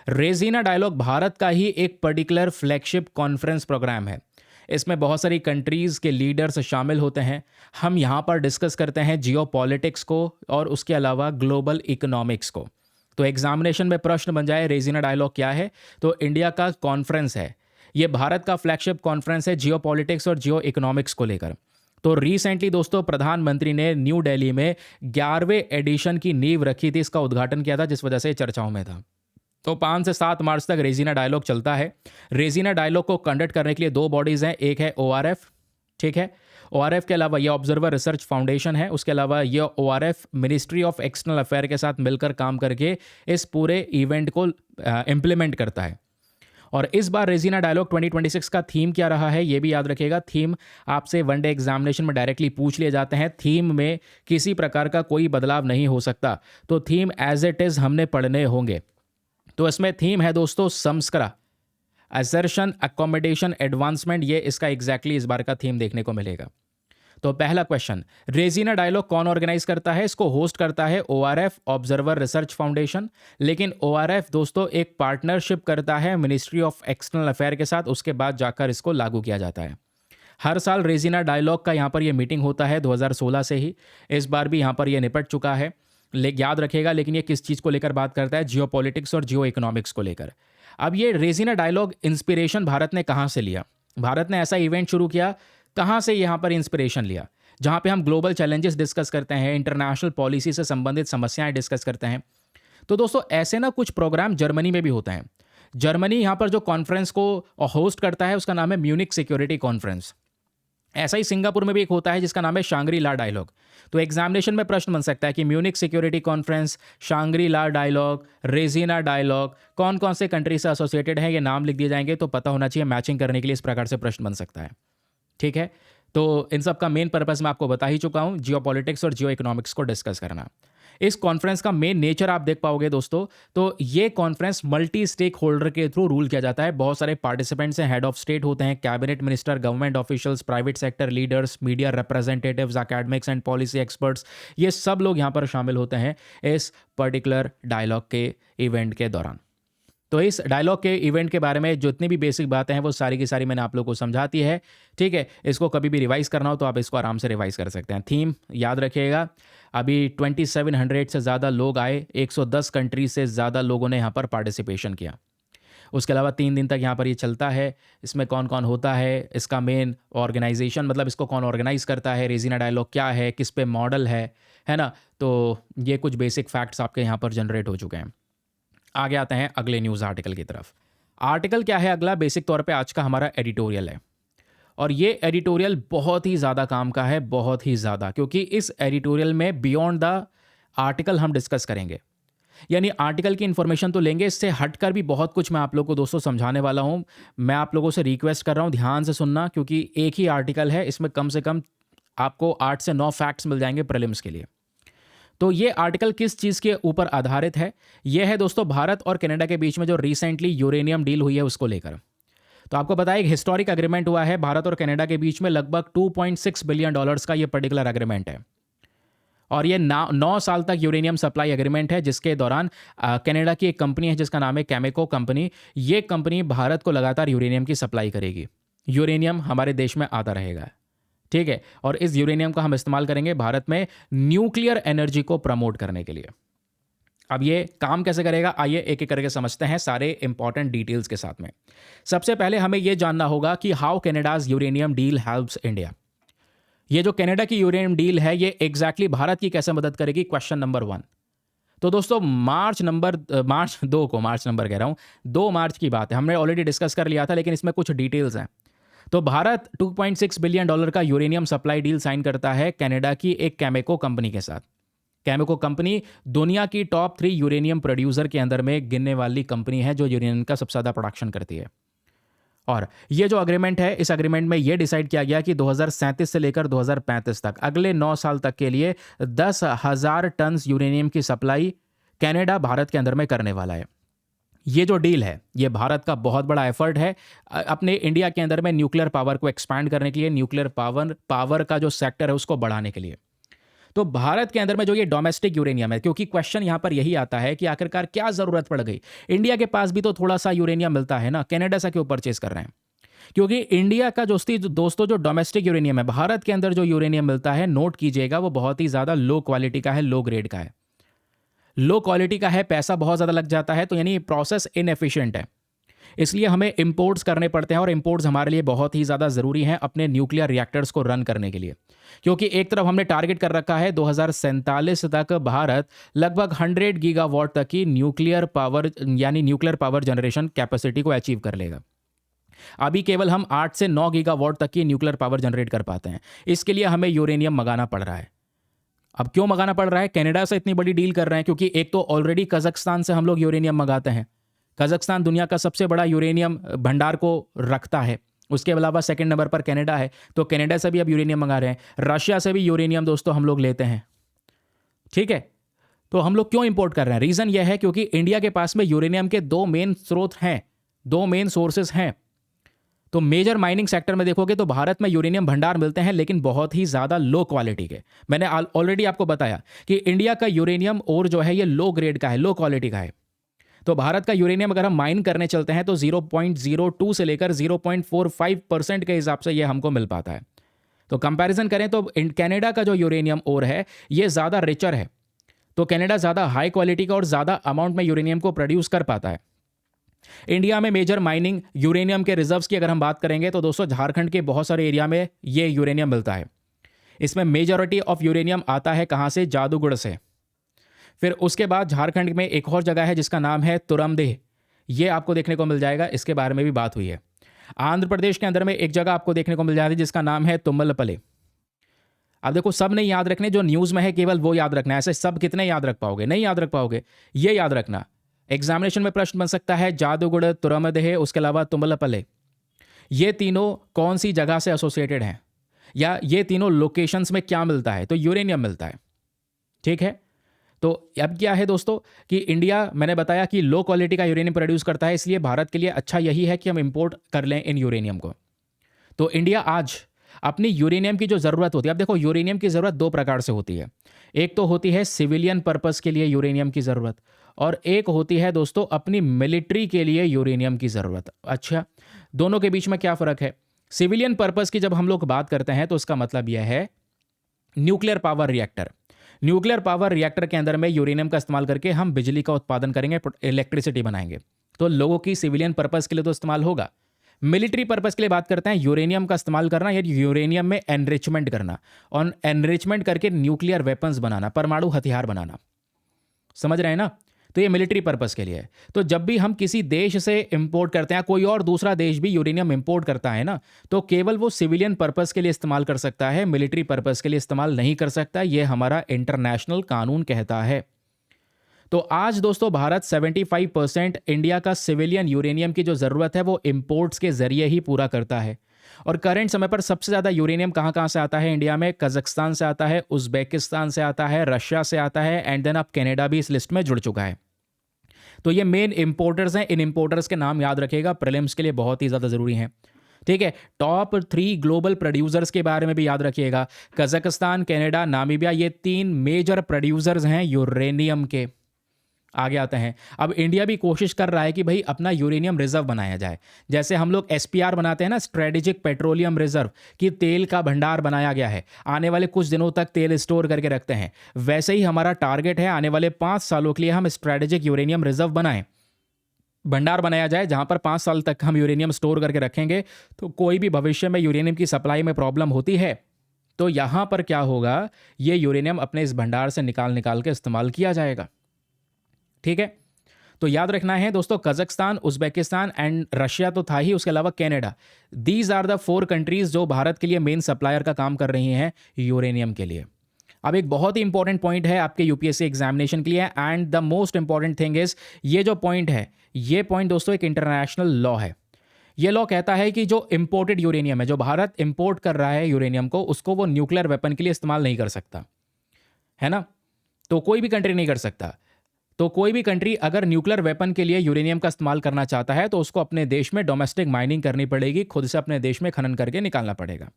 Raisina dialogue Bharat का ही एक पर्टिकुलर फ्लैगशिप कॉन्फ्रेंस प्रोग्राम है। इसमें बहुत सारी कंट्रीज़ के लीडर्स शामिल होते हैं। हम यहाँ पर डिस्कस करते हैं जियोपॉलिटिक्स को और उसके अलावा ग्लोबल इकोनॉमिक्स को। तो एग्जामिनेशन में प्रश्न बन जाए रेजिना डायलॉग क्या है, तो इंडिया का कॉन्फ्रेंस है, ये भारत का फ्लैगशिप कॉन्फ्रेंस है जियोपॉलिटिक्स और जियो इकोनॉमिक्स को लेकर। तो रिसेंटली दोस्तों प्रधानमंत्री ने न्यू दिल्ली में 11वें एडिशन की नींव रखी थी, इसका उद्घाटन किया था, जिस वजह से चर्चाओं में था। तो 5 से 7 मार्च तक रेजिना डायलॉग चलता है। रेजिना डायलॉग को कंडक्ट करने के लिए 2 बॉडीज़ हैं, एक है ORF, ठीक है। ORF के अलावा ये ऑब्जर्वर रिसर्च फाउंडेशन है, उसके अलावा ये ORF ministry of external affair के साथ मिलकर काम करके इस पूरे इवेंट को इम्प्लीमेंट करता है। और इस बार रेजिना डायलॉग 2026 का थीम क्या रहा है, ये भी याद रखिएगा। थीम आपसे वनडे एग्जामिनेशन में डायरेक्टली पूछ लिए जाते हैं। थीम में किसी प्रकार का कोई बदलाव नहीं हो सकता, तो थीम एज इट इज़ हमने पढ़ने होंगे। तो इसमें थीम है दोस्तों संस्करा, असर्शन, अकोमोडेशन, एडवांसमेंट, ये इसका एग्जैक्टली इस बार का थीम देखने को मिलेगा। तो पहला क्वेश्चन, रेजिना डायलॉग कौन ऑर्गेनाइज करता है? इसको होस्ट करता है ORF, ऑब्जर्वर रिसर्च फाउंडेशन। लेकिन ORF दोस्तों एक पार्टनरशिप करता है मिनिस्ट्री ऑफ एक्सटर्नल अफेयर के साथ, उसके बाद जाकर इसको लागू किया जाता है। हर साल रेजिना डायलॉग का यहाँ पर ये मीटिंग होता है 2016 से ही, इस बार भी यहाँ पर ये निपट चुका है। याद रखेगा, लेकिन ये किस चीज़ को लेकर बात करता है? जियोपॉलिटिक्स और जियो इकोनॉमिक्स को लेकर। अब ये रेजिना डायलॉग इंस्पिरेशन भारत ने कहाँ से लिया? भारत ने ऐसा इवेंट शुरू किया, कहाँ से यहाँ पर इंस्पिरेशन लिया? जहाँ पे हम ग्लोबल चैलेंजेस डिस्कस करते हैं, इंटरनेशनल पॉलिसी से संबंधित समस्याएं डिस्कस करते हैं। तो दोस्तों ऐसे ना कुछ प्रोग्राम जर्मनी में भी होते हैं। जर्मनी यहाँ पर जो कॉन्फ्रेंस को होस्ट करता है उसका नाम है म्यूनिक सिक्योरिटी कॉन्फ्रेंस। ऐसा ही सिंगापुर में भी एक होता है जिसका नाम है शांग्री ला डायलॉग। तो एग्जामिनेशन में प्रश्न बन सकता है कि म्यूनिक सिक्योरिटी कॉन्फ्रेंस, शांग्री ला डायलॉग, रेजिना डायलॉग कौन कौन से कंट्री से एसोसिएटेड है, ये नाम लिख दिए जाएंगे, तो पता होना चाहिए मैचिंग करने के लिए इस प्रकार से प्रश्न बन सकता है। ठीक है, तो इन सब का मेन पर्पस मैं आपको बता ही चुका हूँ, जियो पॉलिटिक्स और जियो इकोनॉमिक्स को डिस्कस करना। इस कॉन्फ्रेंस का मेन नेचर आप देख पाओगे दोस्तों, तो ये कॉन्फ्रेंस मल्टी स्टेक होल्डर के थ्रू रूल किया जाता है। बहुत सारे पार्टिसिपेंट्स हैं, हेड ऑफ स्टेट होते हैं, cabinet minister, government officials, private sector leaders, media representatives, academics and policy experts, ये सब लोग यहाँ पर शामिल होते हैं इस पर्टिकुलर डायलॉग के इवेंट के दौरान। तो इस डायलॉग के इवेंट के बारे में जितनी भी बेसिक बातें हैं वो सारी की सारी मैंने आप लोगों को समझाती है। ठीक है, इसको कभी भी रिवाइज करना हो तो आप इसको आराम से रिवाइज कर सकते हैं। थीम याद रखिएगा, अभी 2700 से ज़्यादा लोग आए, 110 कंट्रीज से ज़्यादा लोगों ने यहाँ पर पार्टिसिपेशन किया। उसके अलावा 3 दिन तक यहाँ पर ये चलता है। इसमें कौन कौन होता है, इसका मेन ऑर्गेनाइजेशन, मतलब इसको कौन ऑर्गेनाइज करता है, रेजिना डायलॉग क्या है, किस पे मॉडल है ना। तो ये कुछ बेसिक फैक्ट्स आपके यहाँ पर जनरेट हो चुके हैं। आगे आते हैं अगले न्यूज़ आर्टिकल की तरफ। आर्टिकल क्या है अगला, बेसिक तौर पे आज का हमारा एडिटोरियल है, और ये एडिटोरियल बहुत ही ज़्यादा काम का है, बहुत ही ज़्यादा, क्योंकि इस एडिटोरियल में बियॉन्ड द आर्टिकल हम डिस्कस करेंगे। यानी आर्टिकल की इन्फॉर्मेशन तो लेंगे, इससे हटकर भी बहुत कुछ मैं आप लोगों को दोस्तों समझाने वाला हूँ। मैं आप लोगों से रिक्वेस्ट कर रहा हूँ ध्यान से सुनना, क्योंकि एक ही आर्टिकल है, इसमें कम से कम आपको 8 से 9 फैक्ट्स मिल जाएंगे प्रीलिम्स के लिए। तो ये आर्टिकल किस चीज़ के ऊपर आधारित है? ये है दोस्तों भारत और कनाडा के बीच में जो रिसेंटली यूरेनियम डील हुई है उसको लेकर। तो आपको पता है एक हिस्टोरिक एग्रीमेंट हुआ है भारत और कनाडा के बीच में, लगभग $2.6 बिलियन का ये पर्टिकुलर एग्रीमेंट है, और ये 9 साल तक यूरेनियम सप्लाई एग्रीमेंट है, जिसके दौरान कनाडा की एक कंपनी है जिसका नाम है केमिको कंपनी। ये कंपनी भारत को लगातार यूरेनियम की सप्लाई करेगी। यूरेनियम हमारे देश में आता रहेगा, ठीक है, और इस यूरेनियम का हम इस्तेमाल करेंगे भारत में न्यूक्लियर एनर्जी को प्रमोट करने के लिए। अब ये काम कैसे करेगा, आइए एक एक करके समझते हैं सारे इंपॉर्टेंट डिटेल्स के साथ में। सबसे पहले हमें यह जानना होगा कि how Canada's uranium deal helps India. ये जो कनाडा की यूरेनियम डील है ये एग्जैक्टली भारत की कैसे मदद करेगी, क्वेश्चन नंबर 1। तो दोस्तों मार्च 2 मार्च की बात है, हमने ऑलरेडी डिस्कस कर लिया था, लेकिन इसमें कुछ डिटेल्स हैं। तो भारत $2.6 बिलियन का यूरेनियम सप्लाई डील साइन करता है कनाडा की एक केमिको कंपनी के साथ। केमिको कंपनी दुनिया की टॉप 3 यूरेनियम प्रोड्यूसर के अंदर में गिनने वाली कंपनी है जो यूरेनियम का सबसे ज़्यादा प्रोडक्शन करती है। और ये जो अग्रीमेंट है, इस अग्रीमेंट में ये डिसाइड किया गया कि 2037 से लेकर 2035 तक अगले 9 साल तक के लिए 10,000 टन यूरेनियम की सप्लाई कनाडा भारत के अंदर में करने वाला है। ये जो डील है ये भारत का बहुत बड़ा एफर्ट है अपने इंडिया के अंदर में न्यूक्लियर पावर को एक्सपैंड करने के लिए, न्यूक्लियर पावर का जो सेक्टर है उसको बढ़ाने के लिए। तो भारत के अंदर में जो ये डोमेस्टिक यूरेनियम है, क्योंकि क्वेश्चन यहां पर यही आता है कि आखिरकार क्या जरूरत पड़ गई, इंडिया के पास भी तो थोड़ा सा यूरेनियम मिलता है ना, कनाडा से क्यों परचेज कर रहे हैं? क्योंकि इंडिया का दोस्तों जो डोमेस्टिक यूरेनियम है, भारत के अंदर जो यूरेनियम मिलता है, नोट कीजिएगा, वो बहुत ही ज्यादा लो क्वालिटी का है, लो ग्रेड का है, लो क्वालिटी का है, पैसा बहुत ज़्यादा लग जाता है, तो यानी प्रोसेस इनएफिशिएंट है, इसलिए हमें इंपोर्ट्स करने पड़ते हैं, और इंपोर्ट्स हमारे लिए बहुत ही ज़्यादा ज़रूरी हैं अपने न्यूक्लियर रिएक्टर्स को रन करने के लिए। क्योंकि एक तरफ हमने टारगेट कर रखा है 2047 तक भारत लगभग 100 गीगावाट तक की न्यूक्लियर पावर यानी न्यूक्लियर पावर जनरेशन कैपेसिटी को अचीव कर लेगा। अभी केवल हम 8 से 9 गीगावाट तक की न्यूक्लियर पावर जनरेट कर पाते हैं, इसके लिए हमें यूरेनियम मंगाना पड़ रहा है। अब क्यों मंगाना पड़ रहा है, कनाडा से इतनी बड़ी डील कर रहे हैं क्योंकि एक तो ऑलरेडी कजाकिस्तान से हम लोग यूरेनियम मंगाते हैं, कजाकिस्तान दुनिया का सबसे बड़ा यूरेनियम भंडार को रखता है, उसके अलावा सेकंड नंबर पर कनाडा है, तो कनाडा से भी अब यूरेनियम मंगा रहे हैं, रशिया से भी यूरेनियम दोस्तों हम लोग लेते हैं, ठीक है। तो हम लोग क्यों इंपोर्ट कर रहे हैं, रीजन यह है क्योंकि इंडिया के पास में यूरेनियम के 2 मेन स्रोत हैं, 2 मेन सोर्सेस हैं। तो मेजर माइनिंग सेक्टर में देखोगे तो भारत में यूरेनियम भंडार मिलते हैं, लेकिन बहुत ही ज़्यादा लो क्वालिटी के। मैंने ऑलरेडी आपको बताया कि इंडिया का यूरेनियम और जो है ये लो ग्रेड का है, लो क्वालिटी का है। तो भारत का यूरेनियम अगर हम माइन करने चलते हैं तो 0.02 से लेकर 0.45% के हिसाब से ये हमको मिल पाता है। तो कंपैरिजन करें तो कनाडा का जो यूरेनियम ओर है ये ज़्यादा रिचर है, तो कनाडा ज़्यादा हाई क्वालिटी का और ज़्यादा अमाउंट में यूरेनियम को प्रोड्यूस कर पाता है। इंडिया में मेजर माइनिंग यूरेनियम के रिजर्व्स की अगर हम बात करेंगे तो दोस्तों झारखंड के बहुत सारे एरिया में ये यूरेनियम मिलता है। इसमें मेजॉरिटी ऑफ यूरेनियम आता है कहाँ से, जादूगढ़ से। फिर उसके बाद झारखंड में एक और जगह है जिसका नाम है तुरमदेह, ये आपको देखने को मिल जाएगा, इसके बारे में भी बात हुई है। आंध्र प्रदेश के अंदर में एक जगह आपको देखने को मिल जाती है जिसका नाम है तुम्मलपल्ली। अब देखो, सब नहीं याद रखने, जो न्यूज़ में है केवल वो याद रखना है। ऐसे सब कितने याद रख पाओगे? नहीं याद रख पाओगे। ये याद रखना, एग्जामिनेशन में प्रश्न बन सकता है जादूगुड़, तुरमदेह, उसके अलावा तुम्मलपल्ली। ये तीनों कौन सी जगह से एसोसिएटेड हैं, या ये तीनों लोकेशंस में क्या मिलता है? तो यूरेनियम मिलता है। ठीक है, तो अब क्या है दोस्तों कि इंडिया, मैंने बताया कि लो क्वालिटी का यूरेनियम प्रोड्यूस करता है, इसलिए भारत के लिए अच्छा यही है कि हम इंपोर्ट कर लें इन यूरेनियम को। तो इंडिया आज अपनी यूरेनियम की जो ज़रूरत होती है, अब देखो यूरेनियम की ज़रूरत दो प्रकार से होती है। एक तो होती है सिविलियन पर्पस के लिए यूरेनियम की ज़रूरत, और एक होती है दोस्तों अपनी मिलिट्री के लिए यूरेनियम की ज़रूरत। अच्छा, दोनों के बीच में क्या फ़र्क है? सिविलियन पर्पस की जब हम लोग बात करते हैं तो उसका मतलब यह है nuclear power reactor. Nuclear power reactor के अंदर में यूरेनियम का इस्तेमाल करके हम बिजली का उत्पादन करेंगे, इलेक्ट्रिसिटी बनाएंगे। तो लोगों की सिविलियन पर्पस के लिए तो इस्तेमाल होगा। मिलिट्री पर्पस के लिए बात करते हैं, यूरेनियम का इस्तेमाल करना या यूरेनियम में एनरिचमेंट करना, और एनरिचमेंट करके न्यूक्लियर वेपन्स बनाना, परमाणु हथियार बनाना। समझ रहे हैं ना? तो ये मिलिट्री पर्पस के लिए है। तो जब भी हम किसी देश से इंपोर्ट करते हैं, कोई और दूसरा देश भी यूरेनियम इंपोर्ट करता है ना, तो केवल वो सिविलियन पर्पस के लिए इस्तेमाल कर सकता है, मिलिट्री पर्पस के लिए इस्तेमाल नहीं कर सकता। ये हमारा इंटरनेशनल कानून कहता है। तो आज दोस्तों भारत 75% इंडिया का सिविलियन यूरेनियम की जो ज़रूरत है वो इंपोर्ट्स के ज़रिए ही पूरा करता है। और करंट समय पर सबसे ज़्यादा यूरेनियम कहाँ कहाँ से आता है इंडिया में? कजाकिस्तान से आता है, उज़्बेकिस्तान से आता है, रशिया से आता है, एंड देन अब कनाडा भी इस लिस्ट में जुड़ चुका है। तो ये मेन इंपोर्टर्स हैं। इन इंपोर्टर्स के नाम याद रखिएगा, प्रीलिम्स के लिए बहुत ही ज़्यादा ज़रूरी हैं। ठीक है, टॉप 3 ग्लोबल प्रोड्यूसर्स के बारे में भी याद रखिएगा। कजाकिस्तान, कनाडा, नामीबिया, ये 3 मेजर प्रोड्यूसर्स हैं यूरेनियम के। आगे आते हैं, अब इंडिया भी कोशिश कर रहा है कि भाई अपना यूरेनियम रिजर्व बनाया जाए। जैसे हम लोग एसपीआर बनाते हैं ना, स्ट्रेटेजिक पेट्रोलियम रिजर्व, कि तेल का भंडार बनाया गया है, आने वाले कुछ दिनों तक तेल स्टोर करके रखते हैं। वैसे ही हमारा टारगेट है आने वाले 5 सालों के लिए हम स्ट्रेटेजिक यूरेनियम रिजर्व बनाएं, भंडार बनाया जाए जहां पर 5 साल तक हम यूरेनियम स्टोर करके रखेंगे। तो कोई भी भविष्य में यूरेनियम की सप्लाई में प्रॉब्लम होती है तो यहां पर क्या होगा, ये यूरेनियम अपने इस भंडार से निकाल के इस्तेमाल किया जाएगा। ठीक है, तो याद रखना है दोस्तों, कजाकिस्तान, उज़्बेकिस्तान एंड रशिया तो था ही, उसके अलावा Canada, these are the 4 countries जो भारत के लिए मेन सप्लायर का काम कर रही हैं यूरेनियम के लिए। अब एक बहुत ही इंपॉर्टेंट पॉइंट है आपके यूपीएससी एग्जामिनेशन के लिए, and the most important thing is, ये जो पॉइंट है, ये पॉइंट दोस्तों एक इंटरनेशनल लॉ है। ये लॉ कहता है कि जो इंपोर्टेड यूरेनियम है, जो भारत इंपोर्ट कर रहा है यूरेनियम को, उसको वो न्यूक्लियर वेपन के लिए इस्तेमाल नहीं कर सकता, है ना? तो कोई भी कंट्री नहीं कर सकता। तो कोई भी कंट्री अगर न्यूक्लियर वेपन के लिए यूरेनियम का इस्तेमाल करना चाहता है तो उसको अपने देश में डोमेस्टिक माइनिंग करनी पड़ेगी, खुद से अपने देश में खनन करके निकालना पड़ेगा।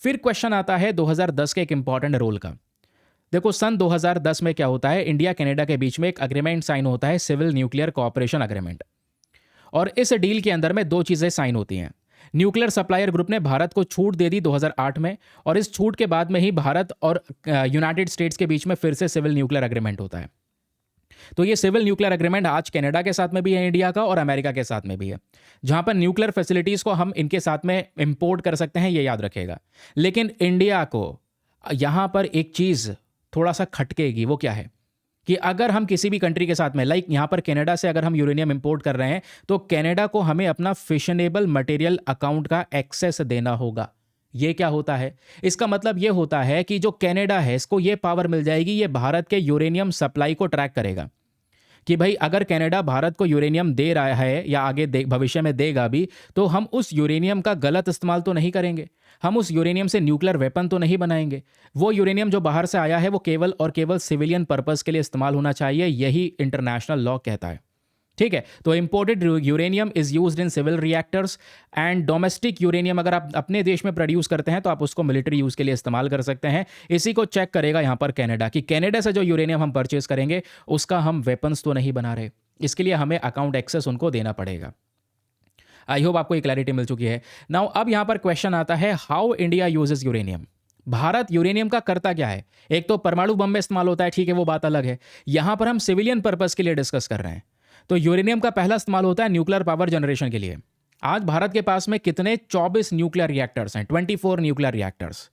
फिर क्वेश्चन आता है 2010 के एक इंपॉर्टेंट रोल का। देखो, सन 2010 में क्या होता है, इंडिया कनाडा के बीच में एक अग्रीमेंट साइन होता है, सिविल न्यूक्लियर कोऑपरेशन अग्रीमेंट। और इस डील के अंदर में 2 चीज़ें साइन होती हैं। न्यूक्लियर सप्लायर ग्रुप ने भारत को छूट दे दी 2008 में, और इस छूट के बाद में ही भारत और यूनाइटेड स्टेट्स के बीच में फिर से सिविल न्यूक्लियर अग्रीमेंट होता है। तो ये सिविल न्यूक्लियर एग्रीमेंट आज कनाडा के साथ में भी है, इंडिया का, और अमेरिका के साथ में भी है, जहां पर न्यूक्लियर फैसिलिटीज़ को हम इनके साथ में इंपोर्ट कर सकते हैं, ये याद रखिएगा। लेकिन इंडिया को यहां पर एक चीज़ थोड़ा सा खटकेगी, वो क्या है कि अगर हम किसी भी कंट्री के साथ में, लाइक यहां पर कनाडा से अगर हम यूरेनियम इंपोर्ट कर रहे हैं तो कनाडा को हमें अपना फिशनेबल मटेरियल अकाउंट का एक्सेस देना होगा। ये क्या होता है? इसका मतलब ये होता है कि जो कनाडा है, इसको ये पावर मिल जाएगी, ये भारत के यूरेनियम सप्लाई को ट्रैक करेगा कि भाई अगर कनाडा भारत को यूरेनियम दे रहा है या आगे भविष्य में देगा भी, तो हम उस यूरेनियम का गलत इस्तेमाल तो नहीं करेंगे, हम उस यूरेनियम से न्यूक्लियर वेपन तो नहीं बनाएंगे। वो यूरेनियम जो बाहर से आया है वो केवल और केवल सिविलियन पर्पस के लिए इस्तेमाल होना चाहिए, यही इंटरनेशनल लॉ कहता है। ठीक है, तो imported uranium is used in civil reactors, and domestic uranium अगर आप अपने देश में प्रोड्यूस करते हैं तो आप उसको मिलिट्री यूज के लिए इस्तेमाल कर सकते हैं। इसी को चेक करेगा यहां पर कनाडा कि कनाडा से जो यूरेनियम हम परचेज करेंगे उसका हम वेपन्स तो नहीं बना रहे, इसके लिए हमें अकाउंट एक्सेस उनको देना पड़ेगा। आई होप आपको ये क्लैरिटी मिल चुकी है। नाउ अब यहां पर क्वेश्चन आता है, how India uses uranium. Bharat uranium का करता क्या है? एक तो परमाणु बम में इस्तेमाल होता है, ठीक है, वो बात अलग है। यहां पर हम सिविलियन पर्पस के लिए डिस्कस कर रहे हैं। तो यूरेनियम का पहला इस्तेमाल होता है न्यूक्लियर पावर जनरेशन के लिए। आज भारत के पास में कितने 24 न्यूक्लियर रिएक्टर्स हैं, 24 न्यूक्लियर रिएक्टर्स।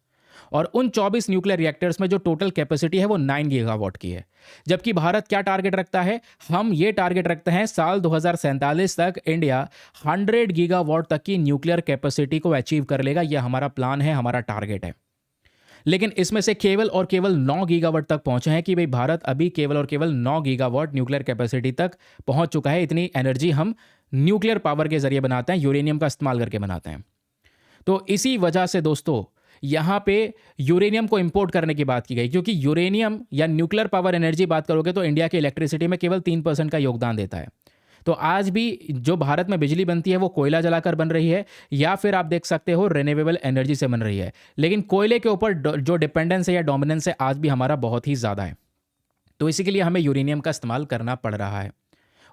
और उन 24 न्यूक्लियर रिएक्टर्स में जो टोटल कैपेसिटी है वो 9 गीगावाट की है। जबकि भारत क्या टारगेट रखता है, हम ये टारगेट रखते हैं साल 2047 तक इंडिया 100 गीगावाट तक की न्यूक्लियर कैपेसिटी को अचीव कर लेगा। यह हमारा प्लान है, हमारा टारगेट है। लेकिन इसमें से केवल और केवल 9 गीगावाट तक पहुंचे हैं कि भाई भारत अभी केवल और केवल 9 गीगावाट न्यूक्लियर कैपेसिटी तक पहुंच चुका है। इतनी एनर्जी हम न्यूक्लियर पावर के जरिए बनाते हैं, यूरेनियम का इस्तेमाल करके बनाते हैं। तो इसी वजह से दोस्तों यहाँ पे यूरेनियम को इंपोर्ट करने की बात की गई, क्योंकि यूरेनियम या न्यूक्लियर पावर एनर्जी बात करोगे तो इंडिया की इलेक्ट्रिसिटी में केवल 3% का योगदान देता है। तो आज भी जो भारत में बिजली बनती है वो कोयला जलाकर बन रही है, या फिर आप देख सकते हो रिन्यूएबल एनर्जी से बन रही है। लेकिन कोयले के ऊपर जो डिपेंडेंस है या डोमिनेंस है आज भी हमारा बहुत ही ज़्यादा है। तो इसी के लिए हमें यूरेनियम का इस्तेमाल करना पड़ रहा है।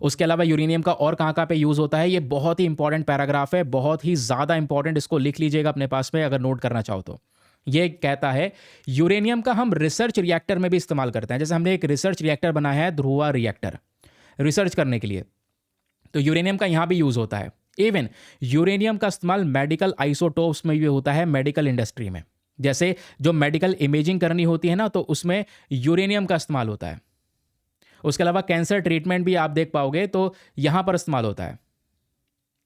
उसके अलावा यूरेनियम का और कहाँ कहाँ पे यूज़ होता है, ये बहुत ही इंपॉर्टेंट पैराग्राफ है, बहुत ही ज़्यादा इंपॉर्टेंट। इसको लिख लीजिएगा अपने पास में अगर नोट करना चाहो तो। ये कहता है यूरेनियम का हम रिसर्च रिएक्टर में भी इस्तेमाल करते हैं। जैसे हमने एक रिसर्च रिएक्टर बनाया है, ध्रुवा रिएक्टर, रिसर्च करने के लिए, तो यूरेनियम का यहाँ भी यूज़ होता है। इवन यूरेनियम का इस्तेमाल मेडिकल आइसोटोप्स में भी होता है, मेडिकल इंडस्ट्री में। जैसे जो मेडिकल इमेजिंग करनी होती है ना, तो उसमें यूरेनियम का इस्तेमाल होता है। उसके अलावा कैंसर ट्रीटमेंट भी आप देख पाओगे तो यहाँ पर इस्तेमाल होता है।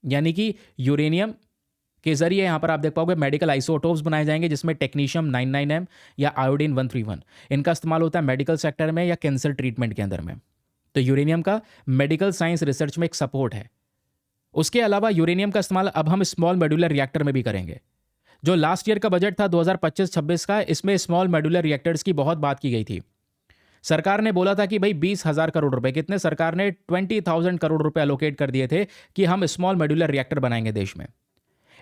यानी कि यूरेनियम के जरिए यहाँ पर आप देख पाओगे मेडिकल आइसोटोप्स बनाए जाएंगे, जिसमें टेक्नीशियम 99M या आयोडीन 131, इनका इस्तेमाल होता है मेडिकल सेक्टर में या कैंसर ट्रीटमेंट के अंदर में। तो यूरेनियम का मेडिकल साइंस रिसर्च में एक सपोर्ट है। उसके अलावा यूरेनियम का इस्तेमाल अब हम स्मॉल मॉड्यूलर रिएक्टर में भी करेंगे। जो लास्ट ईयर का बजट था 2025-26 का, इसमें स्मॉल मॉड्यूलर रिएक्टर्स की बहुत बात की गई थी। सरकार ने बोला था कि भाई 20,000 करोड़ रुपए, कितने, सरकार ने 20,000 करोड़ रुपए एलोकेट कर दिए थे कि हम स्मॉल मॉड्यूलर रिएक्टर बनाएंगे देश में।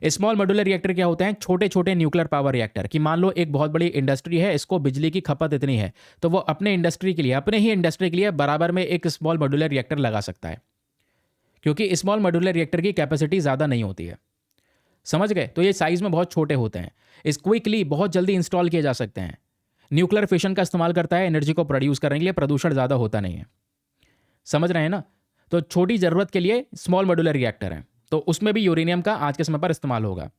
स्मॉल मॉड्यूलर रिएक्टर क्या होते हैं, छोटे छोटे न्यूक्लियर पावर रिएक्टर। कि मान लो एक बहुत बड़ी इंडस्ट्री है, इसको बिजली की खपत इतनी है, तो वो अपने इंडस्ट्री के लिए, अपने ही इंडस्ट्री के लिए बराबर में एक स्मॉल मॉड्यूलर रिएक्टर लगा सकता है, क्योंकि स्मॉल मॉड्यूलर रिएक्टर की कैपेसिटी ज़्यादा नहीं होती है। समझ गए? तो ये साइज में बहुत छोटे होते हैं, इस क्विकली बहुत जल्दी इंस्टॉल किए जा सकते हैं। न्यूक्लियर फिशन का इस्तेमाल करता है एनर्जी को प्रोड्यूस करने के लिए, प्रदूषण ज़्यादा होता नहीं है। समझ रहे हैं ना? तो छोटी ज़रूरत के लिए स्मॉल मॉड्यूलर रिएक्टर है, तो उसमें भी यूरेनियम का आज के समय पर इस्तेमाल होगा।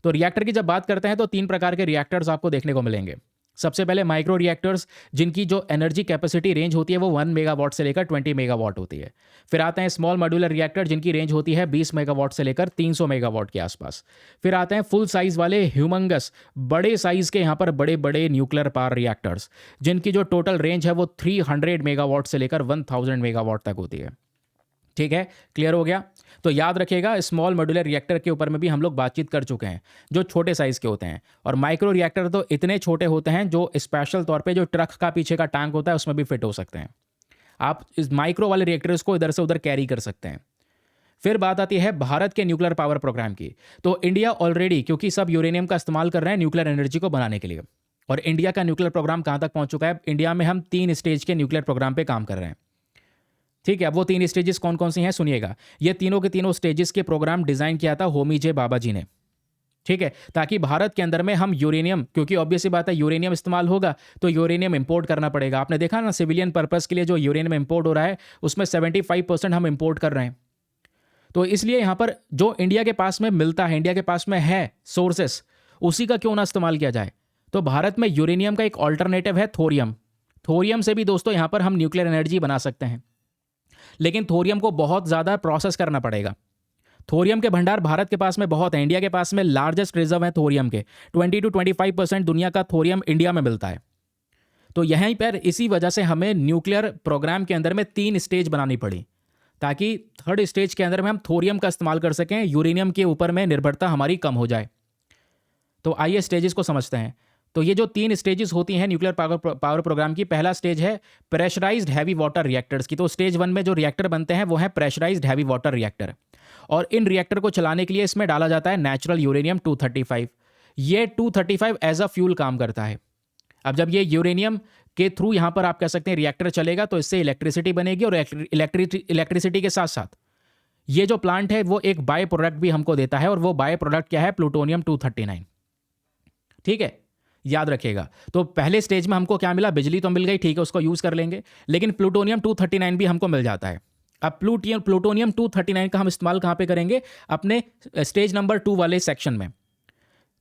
तो रिएक्टर की जब बात करते हैं तो 3 प्रकार के रिएक्टर्स आपको देखने को मिलेंगे। सबसे पहले माइक्रो रिएक्टर्स, जिनकी जो एनर्जी कैपेसिटी रेंज होती है वो 1 मेगावाट से लेकर 20 मेगावाट होती है। फिर आते हैं स्मॉल मॉड्यूलर रिएक्टर, जिनकी रेंज होती है 20 मेगावाट से लेकर 300 मेगावाट के आसपास। फिर आते हैं फुल साइज वाले ह्यूमंगस, बड़े साइज के यहाँ पर बड़े बड़े न्यूक्लियर पावर रिएक्टर्स, जिनकी जो टोटल रेंज है वो 300 मेगावाट से लेकर 1000 मेगावाट तक होती है। ठीक है, क्लियर हो गया? तो याद रखिएगा, स्मॉल मॉड्यूलर रिएक्टर के ऊपर में भी हम लोग बातचीत कर चुके हैं, जो छोटे साइज के होते हैं। और माइक्रो रिएक्टर तो इतने छोटे होते हैं जो स्पेशल तौर पे जो ट्रक का पीछे का टैंक होता है उसमें भी फिट हो सकते हैं। आप इस माइक्रो वाले रिएक्टर्स को इधर से उधर कैरी कर सकते हैं। फिर बात आती है भारत के न्यूक्लियर पावर प्रोग्राम की। तो इंडिया ऑलरेडी, क्योंकि सब यूरेनियम का इस्तेमाल कर रहे हैं न्यूक्लियर एनर्जी को बनाने के लिए, और इंडिया का न्यूक्लियर प्रोग्राम कहाँ तक पहुँच चुका है, इंडिया में हम 3 स्टेज के न्यूक्लियर प्रोग्राम पर काम कर रहे हैं। ठीक है, अब वो 3 स्टेजेस कौन कौन सी हैं सुनिएगा। ये तीनों के तीनों स्टेजेस के प्रोग्राम डिजाइन किया था होमी जे बाबा जी ने। ठीक है, ताकि भारत के अंदर में हम यूरेनियम, क्योंकि ऑब्वियस सी बात है यूरेनियम इस्तेमाल होगा तो यूरेनियम इंपोर्ट करना पड़ेगा। आपने देखा ना, सिविलियन पर्पस के लिए जो यूरेनियम इंपोर्ट हो रहा है उसमें 75% हम इंपोर्ट कर रहे हैं। तो इसलिए यहाँ पर जो इंडिया के पास में मिलता है, इंडिया के पास में है सोर्सेस, उसी का क्यों ना इस्तेमाल किया जाए। तो भारत में यूरेनियम का एक ऑल्टरनेटिव है थोरियम। थोरियम से भी दोस्तों यहाँ पर हम न्यूक्लियर एनर्जी बना सकते हैं, लेकिन थोरियम को बहुत ज़्यादा प्रोसेस करना पड़ेगा। थोरियम के भंडार भारत के पास में बहुत है, इंडिया के पास में लार्जेस्ट रिजर्व है थोरियम के। 20 to 25% दुनिया का थोरियम इंडिया में मिलता है। तो यहीं पर इसी वजह से हमें न्यूक्लियर प्रोग्राम के अंदर में 3 स्टेज बनानी पड़ी, ताकि 3rd स्टेज के अंदर में हम थोरियम का इस्तेमाल कर सकें, यूरेनियम के ऊपर में निर्भरता हमारी कम हो जाए। तो आइए स्टेजेस को समझते हैं। तो ये जो 3 स्टेजेस होती हैं न्यूक्लियर पावर प्रोग्राम की, पहला स्टेज है प्रेशराइज्ड हैवी वाटर रिएक्टर्स की। तो स्टेज 1 में जो रिएक्टर बनते हैं वो है प्रेशराइज्ड हैवी वाटर रिएक्टर, और इन रिएक्टर को चलाने के लिए इसमें डाला जाता है नेचुरल यूरेनियम 235। ये 235 एज अ फ्यूल काम करता है। अब जब ये यूरेनियम के थ्रू यहाँ पर आप कह सकते हैं रिएक्टर चलेगा, तो इससे इलेक्ट्रिसिटी बनेगी, और इलेक्ट्रिसिटी के साथ साथ ये जो प्लांट है वो एक बाय प्रोडक्ट भी हमको देता है, और वो बाय प्रोडक्ट क्या है, प्लूटोनियम 239। ठीक है, याद रखिएगा। तो पहले स्टेज में हमको क्या मिला, बिजली तो मिल गई, ठीक है, उसको यूज कर लेंगे, लेकिन प्लूटोनियम 239 भी हमको मिल जाता है। अब प्लूटोनियम 239 का हम इस्तेमाल कहाँ पे करेंगे, अपने स्टेज नंबर 2 वाले सेक्शन में।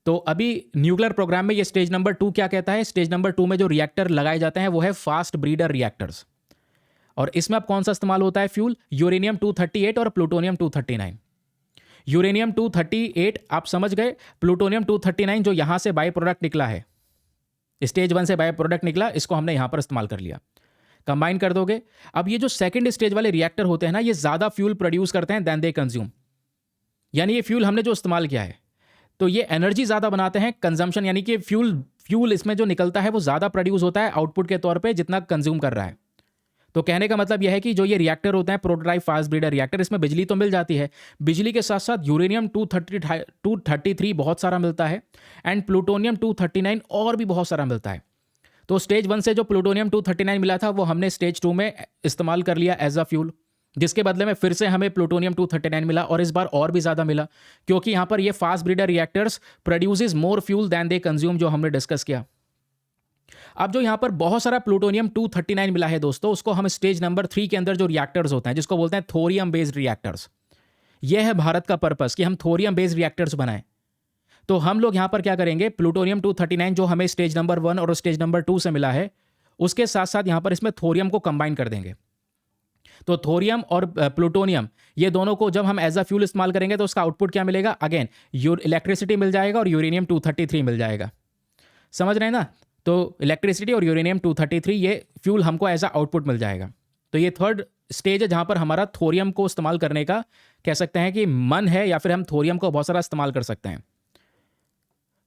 तो अभी न्यूक्लियर प्रोग्राम में ये स्टेज नंबर 2 क्या कहता है? स्टेज नंबर 2 में जो रिएक्टर लगाए जाते हैं वो है फास्ट ब्रीडर रिएक्टर्स। और इसमें अब कौन सा इस्तेमाल होता है फ्यूल? यूरेनियम 238 और प्लूटोनियम 239। यूरेनियम 238 आप समझ गए, प्लूटोनियम 239 जो यहां से बाई प्रोडक्ट निकला है, स्टेज 1 से बाई प्रोडक्ट निकला, इसको हमने यहां पर इस्तेमाल कर लिया, कंबाइन कर दोगे। अब ये जो सेकंड स्टेज वाले रिएक्टर होते हैं ना, ये ज्यादा फ्यूल प्रोड्यूस करते हैं देन दे कंज्यूम। यानी ये फ्यूल हमने जो इस्तेमाल किया है तो ये एनर्जी ज़्यादा बनाते हैं, कंजम्पशन यानी कि फ्यूल इसमें जो निकलता है वो ज़्यादा प्रोड्यूस होता है आउटपुट के तौर पे जितना कंज्यूम कर रहा है। तो कहने का मतलब यह है कि जो ये रिएक्टर होते हैं प्रोटोटाइप फास्ट ब्रीडर रिएक्टर, इसमें बिजली तो मिल जाती है, बिजली के साथ साथ यूरेनियम 233 बहुत सारा मिलता है एंड प्लूटोनियम 239 और भी बहुत सारा मिलता है। तो स्टेज 1 से जो प्लूटोनियम 239 मिला था वो हमने स्टेज 2 में इस्तेमाल कर लिया एज अ फ्यूल, जिसके बदले में फिर से हमें प्लूटोनियम 239 मिला और इस बार और भी ज़्यादा मिला, क्योंकि यहां पर ये fast breeder reactors produces more fuel than they consume, जो हमने डिस्कस किया। अब जो यहां पर बहुत सारा प्लूटोनियम 239 मिला है दोस्तों, उसको हम स्टेज नंबर 3 के अंदर जो रिएक्टर्स होते हैं जिसको बोलते हैं थोरियम बेस्ड रिएक्टर्स, यह है भारत का पर्पस कि हम थोरियम बेस्ड रिएक्टर्स बनाएं। तो हम लोग यहां पर क्या करेंगे, प्लूटोनियम 239 जो हमें स्टेज नंबर 1 और स्टेज नंबर 2 से मिला है, उसके साथ साथ यहां पर इसमें थोरियम को कंबाइन कर देंगे। तो थोरियम और प्लूटोनियम ये दोनों को जब हम एज अ फ्यूल इस्तेमाल करेंगे तो उसका आउटपुट क्या मिलेगा? अगेन इलेक्ट्रिसिटी मिल जाएगा और यूरेनियम 233 मिल जाएगा। समझ रहे हैं ना? तो इलेक्ट्रिसिटी और यूरेनियम 233 ये फ्यूल हमको एज अ आउटपुट मिल जाएगा। तो ये थर्ड स्टेज है जहां पर हमारा थोरियम को इस्तेमाल करने का कह सकते हैं कि मन है, या फिर हम थोरियम को बहुत सारा इस्तेमाल कर सकते हैं।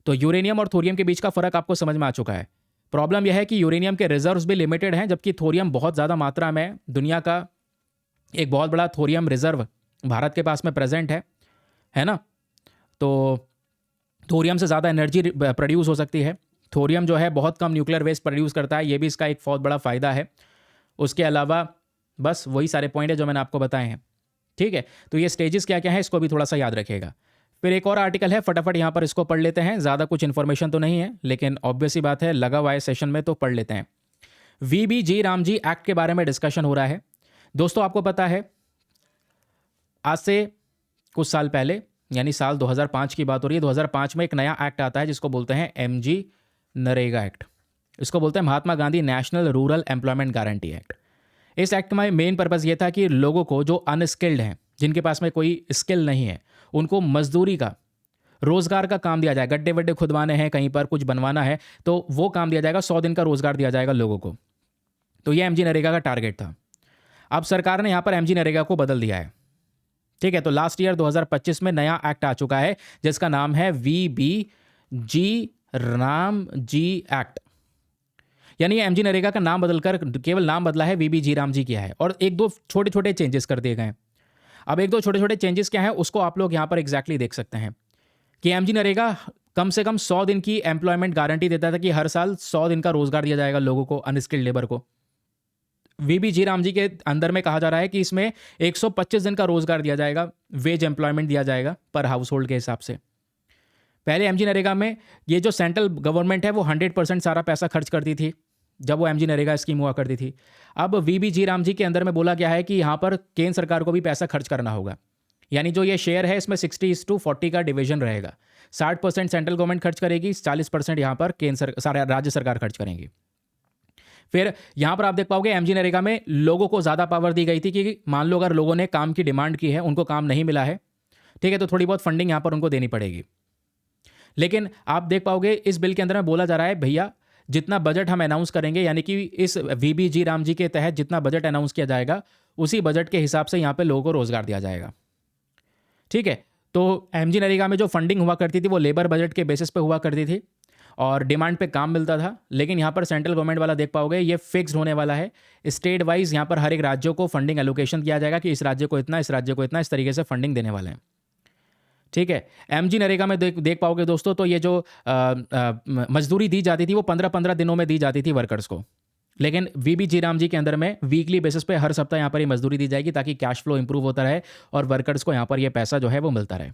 तो यूरेनियम और थोरियम के बीच का फर्क आपको समझ में आ चुका है। प्रॉब्लम यह है कि यूरेनियम के रिजर्व्स भी लिमिटेड हैं, जबकि थोरियम बहुत ज़्यादा मात्रा में, दुनिया का एक बहुत बड़ा थोरियम रिजर्व भारत के पास में प्रेजेंट है ना? तो थोरियम से ज़्यादा एनर्जी प्रोड्यूस हो सकती है। थोरियम जो है बहुत कम न्यूक्लियर वेस्ट प्रोड्यूस करता है, ये भी इसका एक बहुत बड़ा फ़ायदा है। उसके अलावा बस वही सारे पॉइंट है जो मैंने आपको बताए हैं। ठीक है, तो ये स्टेजेस क्या क्या है इसको भी थोड़ा सा याद रखिएगा। फिर एक और आर्टिकल है, फटाफट यहाँ पर इसको पढ़ लेते हैं। ज़्यादा कुछ इन्फॉर्मेशन तो नहीं है, लेकिन ऑब्वियस ही बात है लगा हुआ है सेशन में तो पढ़ लेते हैं। VBG रामजी एक्ट के बारे में डिस्कशन हो रहा है। दोस्तों आपको पता है आज से कुछ साल पहले, यानी साल 2005 की बात हो रही है, 2005 में एक नया एक्ट आता है जिसको बोलते हैं MG नरेगा एक्ट। इसको बोलते हैं Mahatma Gandhi national rural employment guarantee act. इस एक्ट में मेन पर्पज़ ये था कि लोगों को जो अनस्किल्ड हैं, जिनके पास में कोई स्किल नहीं है, उनको मजदूरी का, रोजगार का काम दिया जाए। गड्ढे वड्ढे खुदवाने हैं, कहीं पर कुछ बनवाना है तो वो काम दिया जाएगा, 100 दिन का रोजगार दिया जाएगा लोगों को। तो ये MG नरेगा का टारगेट था। अब सरकार ने यहाँ पर MG नरेगा को बदल दिया है। ठीक है, तो लास्ट ईयर 2025 में नया एक्ट आ चुका है जिसका नाम है VBG रामजी एक्ट। यानी MG नरेगा का नाम बदलकर केवल नाम बदला है, VBG रामजी किया है, और एक दो छोटे छोटे चेंजेस कर दिए गए हैं। अब एक दो छोटे छोटे चेंजेस क्या है उसको आप लोग यहाँ पर एग्जैक्टली देख सकते हैं कि MG नरेगा कम से कम 100 दिन की एम्प्लॉयमेंट गारंटी देता था कि हर साल 100 दिन का रोजगार दिया जाएगा लोगों को, अनस्किल्ड लेबर को। VBG रामजी के अंदर में कहा जा रहा है कि इसमें 125 दिन का रोजगार दिया जाएगा, वेज एम्प्लॉयमेंट दिया जाएगा पर हाउस होल्ड के हिसाब से। पहले MG नरेगा में ये जो सेंट्रल गवर्नमेंट है वो 100% सारा पैसा खर्च करती थी जब वो MG नरेगा स्कीम हुआ करती थी। अब VBG रामजी के अंदर में बोला गया है कि यहाँ पर केंद्र सरकार को भी पैसा खर्च करना होगा। यानी जो ये शेयर है इसमें 60:40 का डिवीजन रहेगा। 60% सेंट्रल गवर्नमेंट खर्च करेगी, 40% यहाँ पर राज्य सरकार खर्च करेंगी। फिर यहाँ पर आप देख पाओगे MG नरेगा में लोगों को ज़्यादा पावर दी गई थी कि मान लो अगर लोगों ने काम की डिमांड की है, उनको काम नहीं मिला है, ठीक है, तो थोड़ी बहुत फंडिंग यहाँ पर उनको देनी पड़ेगी। लेकिन आप देख पाओगे इस बिल के अंदर में बोला जा रहा है भैया जितना बजट हम अनाउंस करेंगे, यानी कि इस VBG रामजी के तहत जितना बजट अनाउंस किया जाएगा उसी बजट के हिसाब से यहाँ पे लोगों को रोजगार दिया जाएगा। ठीक है, तो MG नरेगा में जो फंडिंग हुआ करती थी वो लेबर बजट के बेसिस पे हुआ करती थी और डिमांड पे काम मिलता था। लेकिन यहाँ पर सेंट्रल गवर्नमेंट वाला देख पाओगे ये फिक्स्ड होने वाला है। स्टेट वाइज यहाँ पर हर एक राज्यों को फंडिंग एलोकेशन किया जाएगा कि इस राज्य को इतना, इस राज्य को इतना, इस तरीके से फंडिंग देने वाले हैं। ठीक है, MG नरेगा में देख पाओगे दोस्तों, तो ये जो मजदूरी दी जाती थी वो 15-15 दिनों में दी जाती थी वर्कर्स को। लेकिन VBG रामजी के अंदर में वीकली बेसिस पे हर सप्ताह यहाँ पर ये मजदूरी दी जाएगी ताकि कैश फ्लो इंप्रूव होता रहे और वर्कर्स को यहाँ पर ये पैसा जो है वो मिलता रहे।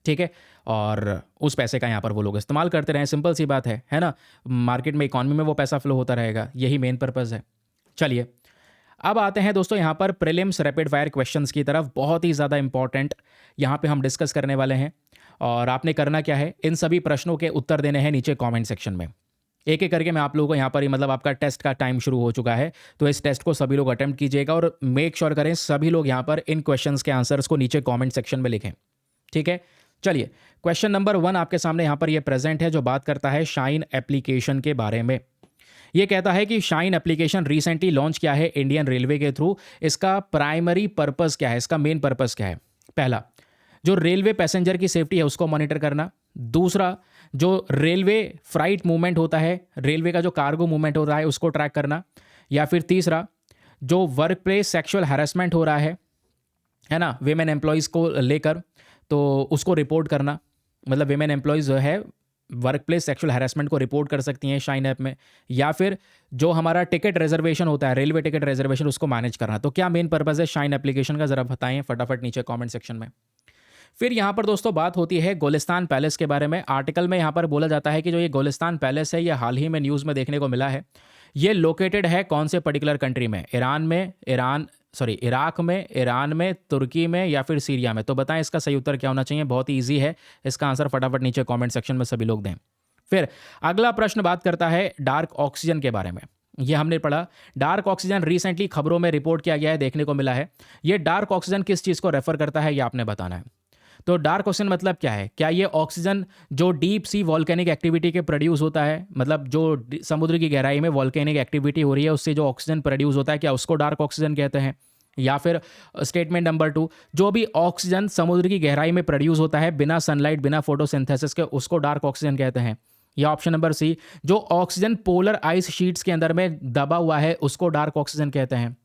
ठीक है, और उस पैसे का यहाँ पर वो लोग इस्तेमाल करते रहें। सिंपल सी बात है ना? मार्केट में, इकॉनमी में वो पैसा फ्लो होता रहेगा, यही मेन पर्पज़ है। चलिए अब आते हैं दोस्तों यहाँ पर प्रीलिम्स रैपिड फायर क्वेश्चंस की तरफ, बहुत ही ज़्यादा इंपॉर्टेंट यहाँ पे हम डिस्कस करने वाले हैं। और आपने करना क्या है, इन सभी प्रश्नों के उत्तर देने हैं नीचे कमेंट सेक्शन में। एक एक करके मैं आप लोगों को यहाँ पर ही, मतलब आपका टेस्ट का टाइम शुरू हो चुका है, तो इस टेस्ट को सभी लोग अटेम्प्ट कीजिएगा और मेक श्योर करें सभी लोग यहाँ पर इन क्वेश्चंस के आंसर्स को नीचे कमेंट सेक्शन में लिखें। ठीक है, चलिए क्वेश्चन नंबर 1 आपके सामने यहाँ पर ये प्रेजेंट है, जो बात करता है शाइन एप्लीकेशन के बारे में। ये कहता है कि शाइन एप्लीकेशन रिसेंटली लॉन्च किया है इंडियन रेलवे के थ्रू। इसका प्राइमरी पर्पस क्या है, इसका मेन पर्पस क्या है? पहला, जो रेलवे पैसेंजर की सेफ्टी है उसको मॉनिटर करना। दूसरा, जो रेलवे फ्राइट मूवमेंट होता है, रेलवे का जो कार्गो मूवमेंट होता है उसको ट्रैक करना। या फिर तीसरा, जो वर्क प्लेस सेक्शुअल हैरेसमेंट हो रहा है ना, वेमेन एम्प्लॉयज़ को लेकर, तो उसको रिपोर्ट करना। मतलब वेमेन एम्प्लॉयज़ जो है वर्क प्लेस सेक्शुअल हैरेसमेंट को रिपोर्ट कर सकती हैं शाइन ऐप में। या फिर जो हमारा टिकट रिजर्वेशन होता है, रेलवे टिकट रिजर्वेशन, उसको मैनेज करना। तो क्या मेन पर्पज़ है शाइन एप्लीकेशन का, ज़रा बताएं फटाफट नीचे कमेंट सेक्शन में। फिर यहाँ पर दोस्तों बात होती है गोलिस्तान पैलेस के बारे में। आर्टिकल में यहाँ पर बोला जाता है कि जो ये गोलिस्तान पैलेस है, ये हाल ही में न्यूज़ में देखने को मिला है। ये लोकेटेड है कौन से पर्टिकुलर कंट्री में? इराक में, ईरान में, तुर्की में या फिर सीरिया में? तो बताएं इसका सही उत्तर क्या होना चाहिए। बहुत ही ईजी है, इसका आंसर फटाफट नीचे कमेंट सेक्शन में सभी लोग दें। फिर अगला प्रश्न बात करता है डार्क ऑक्सीजन के बारे में। ये हमने पढ़ा, डार्क ऑक्सीजन रिसेंटली खबरों में रिपोर्ट किया गया है, देखने को मिला है। ये डार्क ऑक्सीजन किस चीज़ को रेफर करता है, ये आपने बताना है। तो डार्क ऑक्सीजन मतलब क्या है? क्या ये ऑक्सीजन जो डीप सी वॉल्केनिक एक्टिविटी के प्रोड्यूस होता है, मतलब जो समुद्र की गहराई में वॉल्केनिक एक्टिविटी हो रही है उससे जो ऑक्सीजन प्रोड्यूस होता है, क्या उसको डार्क ऑक्सीजन कहते हैं? या फिर स्टेटमेंट नंबर 2, जो भी ऑक्सीजन समुद्र की गहराई में प्रोड्यूस होता है बिना सनलाइट, बिना फोटोसिंथेसिस के, उसको डार्क ऑक्सीजन कहते हैं? या ऑप्शन नंबर सी, जो ऑक्सीजन पोलर आइस शीट्स के अंदर में दबा हुआ है उसको डार्क ऑक्सीजन कहते हैं?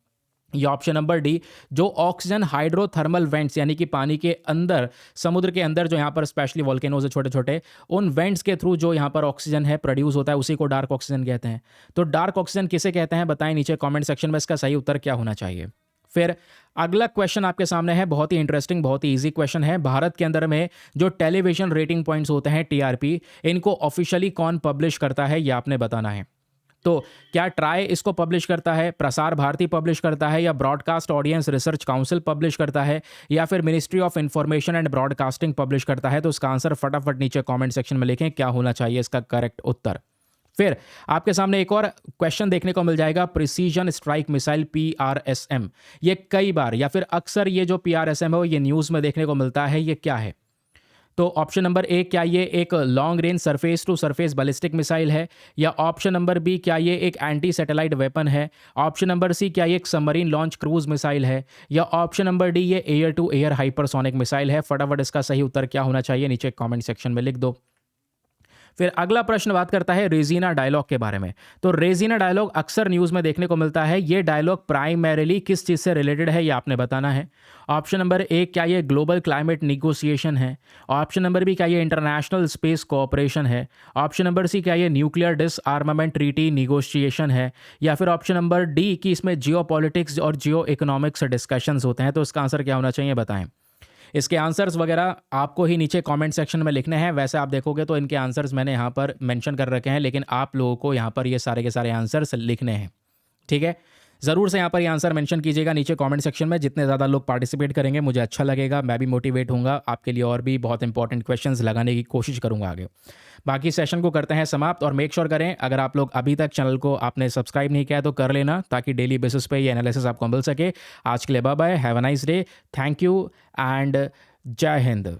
या ऑप्शन नंबर डी, जो ऑक्सीजन हाइड्रोथर्मल वेंट्स यानी कि पानी के अंदर, समुद्र के अंदर जो यहाँ पर स्पेशली वॉल्केनोज है छोटे छोटे, उन वेंट्स के थ्रू जो यहाँ पर ऑक्सीजन है प्रोड्यूस होता है उसी को डार्क ऑक्सीजन कहते हैं? तो डार्क ऑक्सीजन किसे कहते हैं बताएं नीचे कमेंट सेक्शन में, इसका सही उत्तर क्या होना चाहिए। फिर अगला क्वेश्चन आपके सामने है, बहुत ही इंटरेस्टिंग, बहुत ही इजी क्वेश्चन है। भारत के अंदर में जो टेलीविजन रेटिंग पॉइंट्स होते हैं टीआरपी, इनको ऑफिशियली कौन पब्लिश करता है, ये आपने बताना है। तो क्या ट्राई इसको पब्लिश करता है, प्रसार भारती पब्लिश करता है, या broadcast audience research council publish करता है, या फिर ministry of information and broadcasting publish करता है? तो इसका आंसर फटाफट नीचे कमेंट सेक्शन में लिखें, क्या होना चाहिए इसका करेक्ट उत्तर। फिर आपके सामने एक और क्वेश्चन देखने को मिल जाएगा, प्रिसीजन स्ट्राइक मिसाइल PRSM। ये कई बार या फिर अक्सर ये जो PRSM है ये न्यूज़ में देखने को मिलता है, ये क्या है? तो ऑप्शन नंबर ए, क्या ये एक long range surface to surface ballistic missile है? या ऑप्शन नंबर बी, क्या ये एक एंटी सैटेलाइट वेपन है? ऑप्शन नंबर सी, क्या ये एक सबमरीन लॉन्च क्रूज मिसाइल है? या ऑप्शन नंबर डी, ये air to air hypersonic missile है? फटाफट इसका सही उत्तर क्या होना चाहिए नीचे कमेंट सेक्शन में लिख दो। फिर अगला प्रश्न बात करता है रेजिना डायलॉग के बारे में। तो रेजिना डायलॉग अक्सर न्यूज़ में देखने को मिलता है, ये डायलॉग प्राइमरीली किस चीज़ से रिलेटेड है, ये आपने बताना है। ऑप्शन नंबर ए, क्या ये ग्लोबल क्लाइमेट निगोसिएशन है? ऑप्शन नंबर बी, क्या ये इंटरनेशनल स्पेस कोऑपरेशन है? ऑप्शन नंबर सी, क्या ये न्यूक्लियर डिसआर्मामेंट ट्रीटी निगोशिएशन है? या फिर ऑप्शन नंबर डी, कि इसमें जियो पॉलिटिक्स और जियो इकोनॉमिक्स डिस्कशंस होते हैं? तो इसका आंसर क्या होना चाहिए बताएं। इसके आंसर्स वगैरह आपको ही नीचे कमेंट सेक्शन में लिखने हैं। वैसे आप देखोगे तो इनके आंसर्स मैंने यहाँ पर मेंशन कर रखे हैं, लेकिन आप लोगों को यहाँ पर ये सारे के सारे आंसर्स लिखने हैं। ठीक है, ज़रूर से यहाँ पर ये आंसर मेंशन कीजिएगा नीचे कमेंट सेक्शन में। जितने ज़्यादा लोग पार्टिसिपेट करेंगे मुझे अच्छा लगेगा, मैं भी मोटिवेट होऊंगा, आपके लिए और भी बहुत इंपॉर्टेंट क्वेश्चंस लगाने की कोशिश करूँगा आगे। बाकी सेशन को करते हैं समाप्त, और मेक श्योर करें अगर आप लोग अभी तक चैनल को आपने सब्सक्राइब नहीं किया है तो कर लेना, ताकि डेली बेसिस पे ये एनालिसिस आपको मिल सके। आज के लिए bye bye, have a nice day, thank you and जय हिंद।